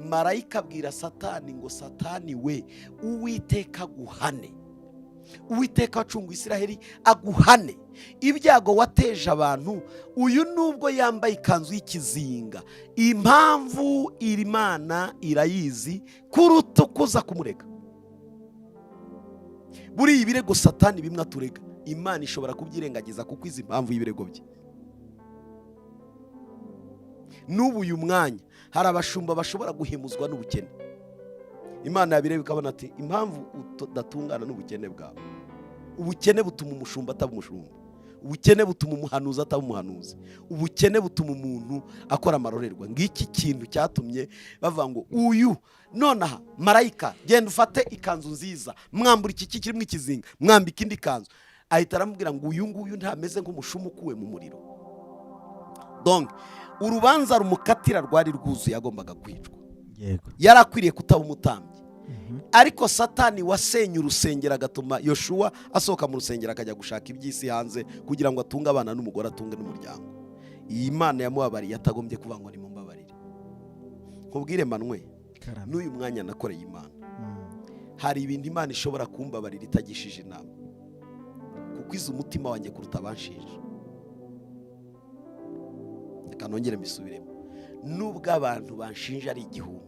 Marayika abwira Satani ngo Satani we, Uwiteka aguhane, Uwiteka wacunga Isiraheli aguhane, ibyago wateje abantu. Uyu nubwo yambaye ikanzu y'ikizinga, impamvu iri Mana irayizi kuruta kuza kumurega. Buri ibirego Satani bimwe aturega, Imana ishobora kubyirengagiza kuko izi impamvu y'ibirego bye. N'ubu uyu mwanya hari abashumba bashobora guhemuzwa n'ubukene. Imana yabireba ikabona ati impamvu udatungana n'ubukene bwawe. Ubukene butuma umushumba ataba umushumba, ubukene butuma umuhanuzi ataba umuhanuzi, ubukene butuma umuntu akora amarorerwa. Ngiki kintu cyatumye bavuga ngo uyu nonaha marayika genda ufate ikanzu nziza, mwambura iki kirimo ikizinga, mwambika indi kanzu. Ahita aramubwira ngo uyu nguyu ntameze nk'umushumba ukuwe mu muriro. Donc urubanza rumukatira rwari rwuzuye, agombaga kwicwa. Yarakwiriye kutaba umutambyi. Ariko Satani wasenye urusengero agatuma Yoshuwa asohoka mu rusengero akajya gushaka iby'isi hanze kugira ngo atunge abana n'umugore, atunge n'umuryango. Iyi Mana yamubabariye atagombye kuvuga ngo nimumbabarire. Nkubwire Manwe, n'uyu mwanya nakoreye Imana, hari ibintu Imana ishobora kumbabarira itagishije inama, kuko izi umutima wanjye kuruta abanshije. Reka nongere mbisubiremo, nubwo abantu banshinja ari 1000,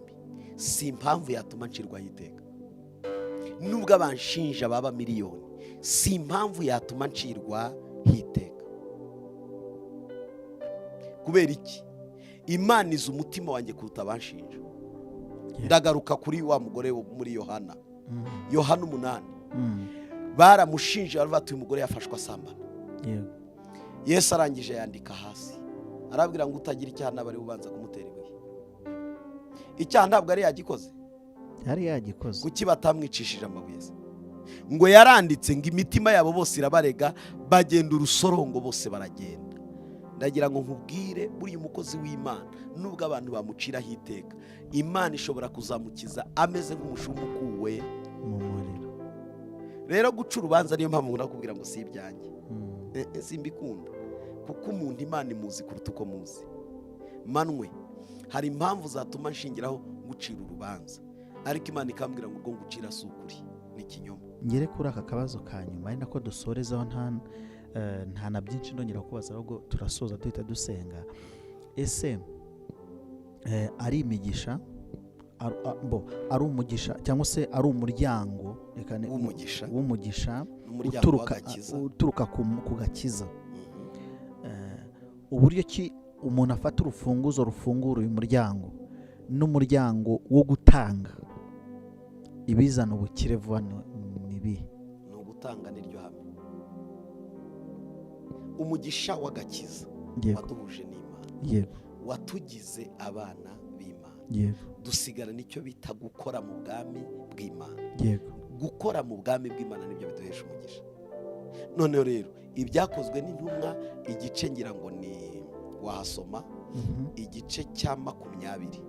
si impamvu yatuma ncirwaho iteka. Nubwo abanshinja baba miliyoni, si impamvu yatuma ncirwa hiteka. Kubera iki? Imana izi umutima wanjye kuruta abanshinja. Ndagaruka kuri wa mugore muri Yohana 8. Baramushinja bati uyu mugore yafashwe asambana. Yesu arangije yandika hasi arabwira ngo utagira icyaha n'abari ubanza kumutera ibuye. Icyaha ntabwo ari yagikoze, yari yagikoze. kuki batamwicishije amabuye? Ngo yaranditse ngo imitima yabo bose irabarega, bagenda urusorongo bose baragenda. Ndagira ngo nkubwire, buriya umukozi w'Imana nubwo abantu bamuciraho iteka, Imana ishobora kuzamukiza ameze nk'umushumba ukuwe mu muriro. Rero guca urubanza niyo mpamvu ndakubwira ngo si ibyanjye, simbikunda, kuko umuntu Imana imuzi kuruta uko muzi. Manwe hari impamvu zatuma nshingiraho gucira urubanza, ariko Imana ikambwira ngo ubwo ngucira si ukuri, ni ikinyoma. Ngere kuri aka kabazo ka nyuma ari nako dusorezaho, nta na byinshi ndongera kubaza, ahubwo turasoza duhita dusenga. Ese ari imigisha, ari umugisha cyangwa se ari umuryango w'umugisha uturuka ku gakiza? Uburyo ki umuntu afata urufunguzo rufungura uyu muryango n'umuryango wo gutanga ibizana ubukire vuba ni ibihe? Ni ugutanga niryo hamwe. Umugisha w'agakiza waduhuje n'Imana, watugize abana b'Imana, dusigara nicyo bita gukora mu bwami bw'Imana. Gukora mu bwami bw'Imana nibyo biduhesha umugisha. Noneho rero ibyakozwe n'intumwa, igice ngira ngo ni wahasoma, igice cya 20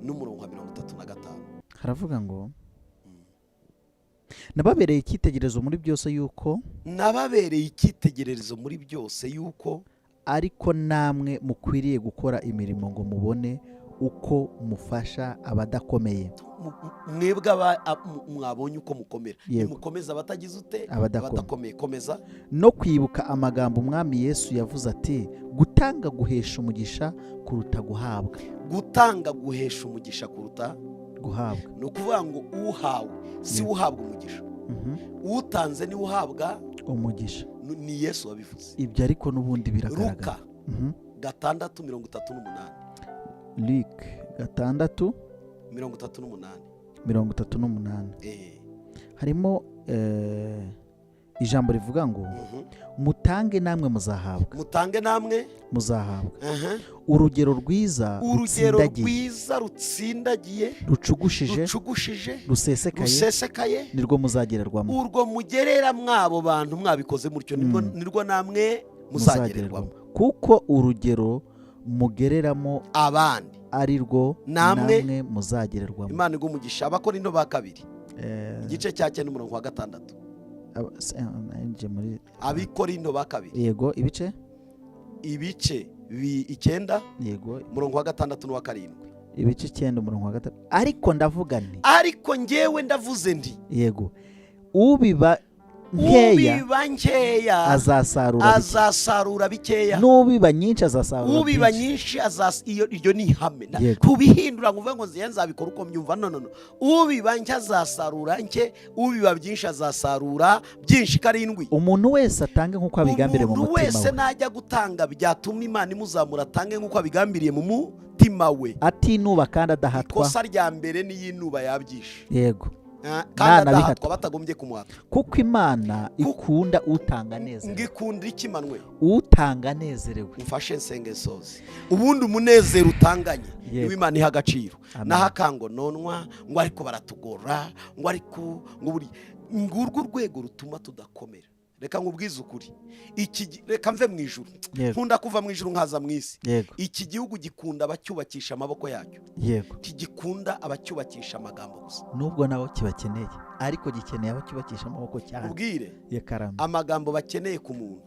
n'umurongo wa 35 haravuga ngo nababereye icyitegererezo muri byose yuko ariko namwe mukwiriye gukora imirimo ngo mubone uko mufasha abadakomeye. Mwebwe mwabonye uko mukomera, mukomeza abatagize ute, abadakomeye. Komeza. No kwibuka amagambo umwami Yesu yavuze ati, gutanga guhesha umugisha kuruta guhabwa. Gutanga guhesha umugisha kuruta guhabwa. Ni ukuvuga ngo uhawe si uhabwa umugisha, utanze ni uhabwa umugisha. Ni Yesu wabivuze. Ibyo ariko n'ubundi biragaragara. Luka 6:38. Luke 6:38. Harimo ijambo rivuga ngo mutange namwe muzahabwa. Mutange namwe muzahabwa. Urugero rwiza rutsindagiye, rucugushije, rusesekaye nirwo muzagererwamo. Urwo mugerera mwabo bantu mwabikoze mutyo nirwo namwe muzagererwamo. Kuko urugero mugereramo abandi ari rwo namwe muzagererwamo. Imana igumugisha. Abakorinto ba 2 igice cya 9 umurongo wa 6. Abikorinto ba 2 yego ibice 9 yego umurongo wa 6 n'uwa 7. Ibice 9 umurongo wa 6. Ariko ndavuga nti, ariko ngewe ndavuze ndi, yego, ubiba nkeya azasarura bikeya, n'ubiba nyinshi azasarura. Ubiba nyinshi iryo ni ihame. Kubihindura ngo uvuge ngo nzabikora uko mbyumva, no. Ubiba nke azasarura nke, ubiba byinshi azasarura byinshi. 7. Umuntu wese atange nk'uko abigambiriye mu mutima we. Umuntu wese najya gutanga byatuma Imana imuzamura, atange nk'uko abigambiriye mu mutima we, atinuba kandi adahatwa. Ikosa rya mbere ni yinuba yabyishe. Yego. Kandi adahatwa batagombye kumuhata, kuko Imana ikunda utanga neza. Ngikunda ikimanwe utanga nezerewe. Mfashe nsenge sozi. Ubundi umunezero utanganye niwe Imana iha agaciro. Naho akango nonwa ngo ariko baratugora, ngo ariko ngo buri ngurwo rwego rutuma tudakomera. Reka nkubwize ukuri, reka mve mu ijuru, nkunda kuva mu ijuru nkaza mu isi. Iki gihugu gikunda abacyubakisha amaboko yacyo, ntigikunda abacyubakisha amagambo gusa. Nubwo nabo kibakeneye, ariko gikeneye abacyubakisha amaboko cyane. Ubwire amagambo bakeneye ku muntu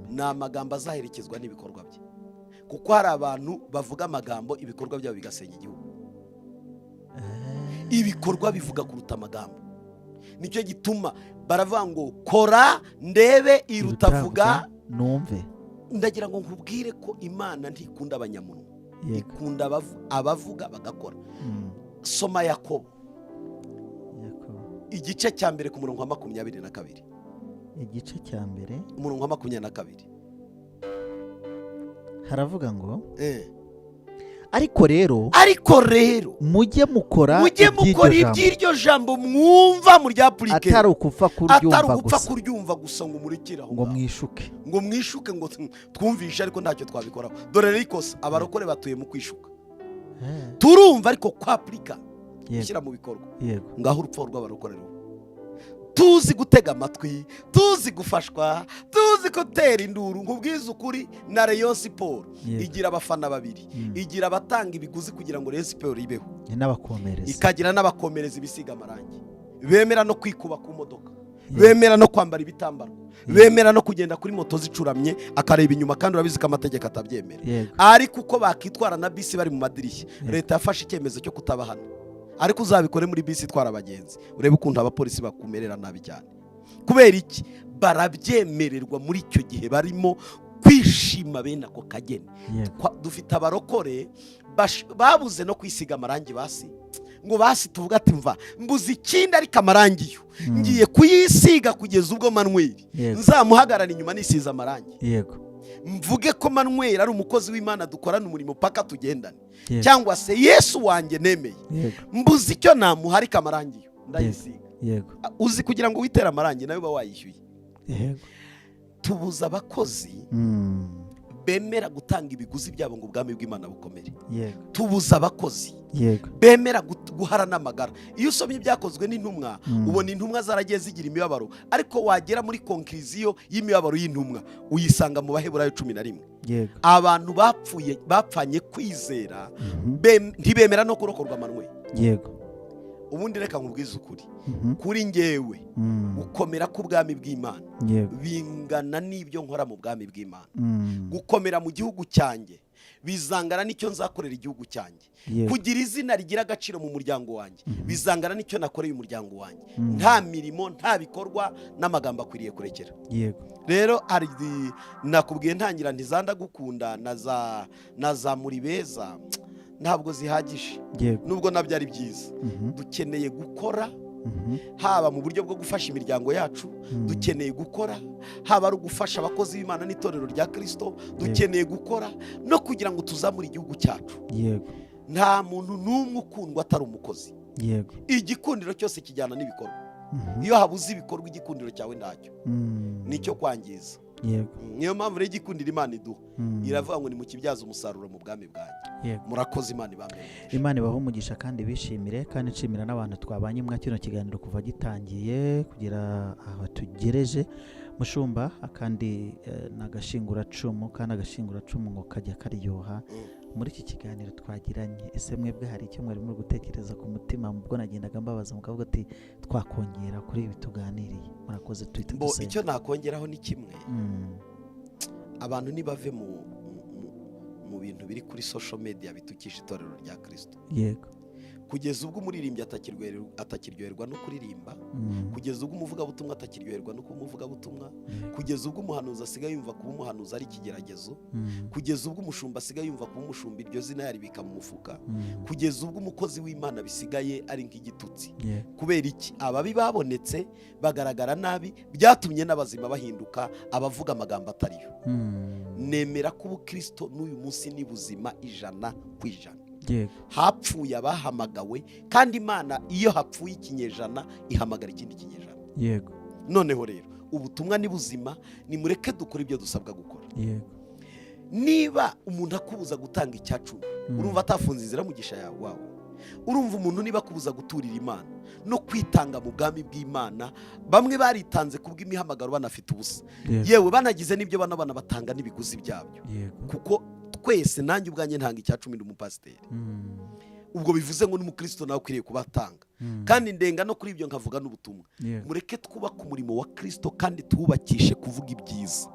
ni amagambo azaherekezwa n'ibikorwa bye, kuko hari abantu bavuga amagambo ibikorwa byabo bigasenya igihugu. Ibikorwa bivuga kuruta amagambo. Nicyo gituma baravuga ngo kora ndebe irutavuga numve. Ndagira ngo nkubwire ko Imana ntikunda abanyamunwa, ikunda abavuga bagakora. Soma Yakobo igice cya mbere ku murongo wa 22. Igice cya mbere umurongo wa 22 haravuga ngo ariko rero mujye mukora iby'iryo jambo mwumva mu rya purike, atari ukupfa kuryumva gusa ngo murekere aho ngo mwishuke ngo twumvishe ariko ntacyo twabikoraho. Dore rero ikosa abarokore batuye mu kwishuka. Turumva ariko kwa purika gushyira mu bikorwa, ngaho urupfu rw'abarokore. Tuzi gutega amatwi, tuzi gufashwa, tuzi gutera induru. Nkubwiza ukuri, na Rayon Sport igira abafana babiri, igira abatanga ibiguzi kugira ngo Rayon Sport ibeho, ikagira n'abakomereza ibisiga amarangi, bemera no kwikuba ku modoka, bemera no kwambara ibitambaro, bemera no kugenda kuri moto zicuramye akareba inyuma, kandi urabizi ko amategeko atabyemera. Ariko uko bakitwara na bisi bari mu madirishya, leta yafashe icyemezo cyo kutabahana. Ariko uzabikore muri bisi itwara abagenzi, urebe ukuntu abapolisi bakumerera nabi cyane. Kubera iki? Barabyemererwa muri icyo gihe barimo kwishima bene ako kageni. Dufite abarokore babuze no kwisiga amarangi basi, ngo basi tuvuga ati mva mbuze ikindi ariko amarangi yo ngiye kuyisiga kugeza ubwo Manuel nzamuhagarara inyuma nisize amarangi. Mvuge ko Manuel ari umukozi w'Imana, dukorana umurimo paka tugendane, cyangwa se Yesu wanjye nemeye, mbuze icyo namuharika amarangi yo ndayisiga. Uzi kugira ngo witere amarangi nawe uba wayishyuye. Tubuza abakozi bemera gutanga ibiguzi byabo ngo ubwami bw'Imana bukomere. Tubuza abakozi bemera guhara n'amagara. Iyo usomye ibyakozwe n'intumwa, ubona intumwa zaragiye zigira imibabaro, ariko wagera muri konkiriziyo y'imibabaro y'intumwa uyisanga mu Baheburayo 11. Abantu bapfanye kwizera, ntibemera no kurokorwa amanwe. Ubundi reka nkubwize ukuri, kuri ngewe gukomera k'ubwami bw'Imana bingana n'ibyo nkora mu bwami bw'Imana. Gukomera mu gihugu cyanjye bizangana n'icyo nzakorera igihugu cyanjye. Kugira izina rigira agaciro mu muryango wanjye bizangana n'icyo nakoreye umuryango wanjye. Nta mirimo, nta bikorwa, n'amagambo akwiriye kurekera. Rero nakubwiye ntangira ntizanda gukunda na za muri beza ntabwo zihagije, nubwo nabyo ari byiza. Dukeneye gukora, haba mu buryo bwo gufasha imiryango yacu, dukeneye gukora haba ari ugufasha abakozi b'Imana n'itorero rya Kristo, dukeneye gukora no kugira ngo tuzamure igihugu cyacu. Nta muntu n'umwe ukundwa atari umukozi. Igikundiro cyose kijyana n'ibikorwa. Iyo habuze ibikorwa, igikundiro cyawe ntacyo, nicyo kwangiza. Niyo mpamvu rero igikundiro Imana iduha iravuga ngo ni mu kibyaza umusaruro mu bwami bwanjye. Murakoze, Imana ibahe umugisha kandi bishimire, kandi nshimira n'abantu twabanye mwa kino kiganiro kuva gitangiye kugera aho tugereje. Mushumba akandi n'agashinguracumu, kandi agashinguracumu ngo kajya karyoha. Muri iki kiganiro twagiranye, ese mwebwe hari icyo mwari muri gutekereza ku mutima ubwo nagendaga mbabaza mukavuga ati twakongera kuri ibi tuganiriye? Murakoze, twite dusenga. Icyo nakongeraho ni kimwe, abantu nibave mu bintu biri kuri social media bitukisha itorero rya Kristo. Kugeza ubwo umuririmbyi atakiryoherwa no kuririmba, kugeza ubwo umuvugabutumwa atakiryoherwa no kumuvugabutumwa, kugeza ubwo umuhanuzi asigaye yumva kuba umuhanuzi ari ikigeragezo, kugeza ubwo umushumba asigaye yumva kuba umushumba iryo zina yaribika mu mufuka, kugeza ubwo umukozi w'Imana bisigaye ari nk'igitutsi. Kubera iki? Ababi babonetse bagaragara nabi, byatumye n'abazima bahinduka abavuga amagambo atariyo. Nemera ko ubukristo n'uyu munsi ni buzima 100%. Hapfuye abahamagawe, kandi Imana iyo hapfuye ikinyejana ihamagara ikindi kinyejana. Noneho rero ubutumwa ni buzima, nimureke dukora ibyo dusabwa gukora. Niba umuntu akubuza gutanga icyacu, urumva atafunze inzira mugisha yawe wawe. Urumva umuntu niba akubuza guturira Imana no kwitanga mu bwami bw'Imana, bamwe baritanze kubw'imihamagaro banafite ubusa, yewe banagize n'ibyo bana batanga n'ibiguzi byabyo. Kuko twese, nanjye ubwanjye ntanga icyacu ndi umupasiteri. Ubwo bivuze ngo n'umukristo nawe ukwiriye kubatanga. Kandi ndenga no kuri ibyo nkavuga n'ubutumwa. Mureke twubake umurimo wa Kristo kandi tuwubakishe kuvuga ibyiza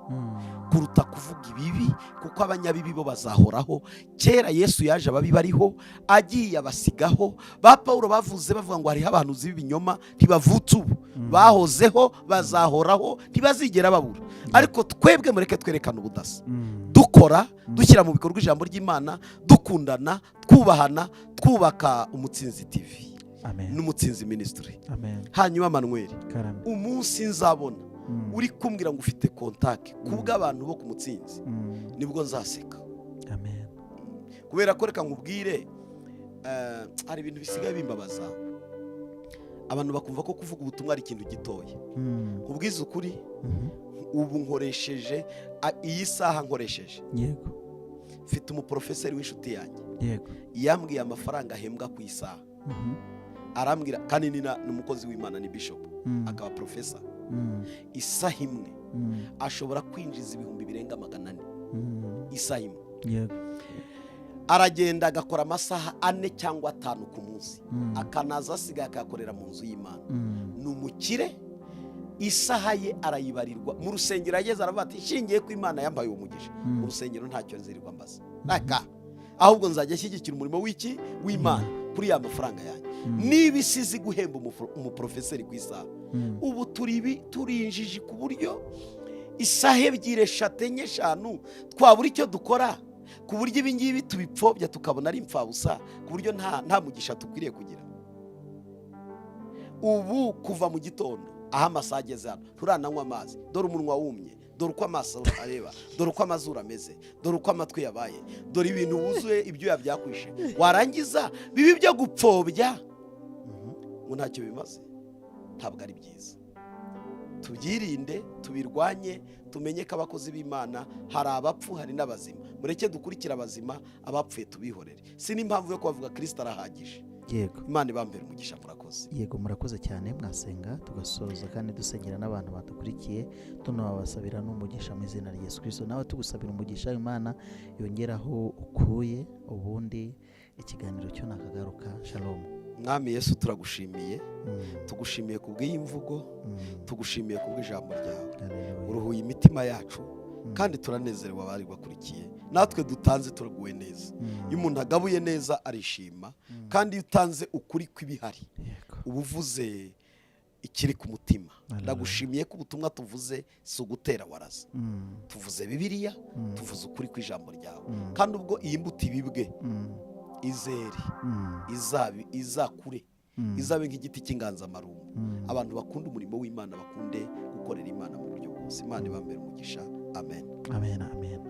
kuruta kuvuga ibibi, kuko abanyabibi bo bazahoraho. Kera Yesu yaje ababi bariho, agiye abasigaho. Ba Paulo bavuze bavuga ngo hariho abantu z'ibinyoma ntibavutse ubu, bahozeho, bazahoraho, ntibazigera babura. Ariko twebwe mureke twerekana ubudasa, dukora, dushyira mu bikorwa ijambo ry'Imana, dukundana, twubahana, twubaka Umutsinzi TV n'Umutsinzi Ministry. Hanyuma Manuel, umunsi nzabona uri kumbwira ngo ufite contact kubw'abantu bo ku Mutsinzi, nibwo nzaseka. kubera ko reka nkubwire hari ibintu bisigaye bimbabaza, abantu bakumva ko kuvuga ubutumwa ari ikintu gitoya. Kubwiza ukuri, ubu nkoresheje iyi saha nkoresheje, yego, mfite umuprofeseri w'inshuti yanjye, yego, yambwiye amafaranga ahembwa ku isaha, arambwira kandi ni umukozi w'Imana, ni bishop, akaba professor. Isaha imwe ashobora kwinjiza ibihumbi birenga 400 isaha imwe. yego, aragenda agakora amasaha 4 cyangwa 5 ku munsi, akanaza asigaye akayakorera mu nzu y'Imana. Ni umukire, isaha ye arayibarirwa. Mu rusengero ageze aravuga ati shingiye ko Imana yambaye umugisha, mu rusengero ntacyo nzirirwa mbaza, ahubwo nzajya shyigikira umurimo w'Imana kuri ya mafaranga yanjye. Niba isizi guhemba umuprofeseri ku isaha, ubu turinjije ku buryo isaha 2, 3, 4, 5 twabura icyo dukora, ku buryo ibi ngibi tubipfobya tukabona ari impfabusa, ku buryo nta mugisha tukwiriye kugira. Ubu kuva mu gitondo aho amasaha ageze hano turananywa amazi, dore umunwa wumye, dore uko amaso areba, dore uko amazuru ameze, dore uko amatwi yabaye, dore ibintu wuzuye ibyo byakwishe, warangiza bibi byo gupfobya ngo ntacyo bimaze. Ntabwo ari byiza. Tubyirinde, tubirwanye, tumenye ko abakozi b'Imana hari abapfu, hari n'abazima. Mureke dukurikira abazima, abapfuye tubihorere. Si n'impamvu yo kubavuga Kristo arahagije. Yego, Imana ibambere umugisha. Murakoze. Yego, murakoze cyane. Mwasenga tugasoza kandi dusengera n'abantu badukurikiye, tunabasabira n'umugisha mu izina rya Yesu Kristo. Nawe tugusabira umugisha, Imana yongeraho ukuye, ubundi ikiganiro cyo nakagaruka. Shalom. Mwami Yesu, turagushimiye, tugushimiye kubw'iyi mvugo, tugushimiye kubw'ijambo ryawe. Uruhuye imitima yacu kandi turanezerewe abari bakurikiye. Natwe dutanze turaguwe neza. Iyo umuntu agabuye neza arishima, kandi iyo utanze ukuri kw'ibihari uba uvuze ikiri ku mutima. Ndagushimiye ko ubutumwa tuvuze si ugutera waraza, tuvuze Bibiliya, tuvuze ukuri kw'ijambo ryawe. Kandi ubwo iyi mbuto ibibwe izere, izakure, izabe nk'igiti cy'inganzamarumbu. Abantu bakunda umurimo w'Imana, bakunde gukorera Imana mu buryo bwose. Imana ibambere umugisha. Amen. Amen. Amen.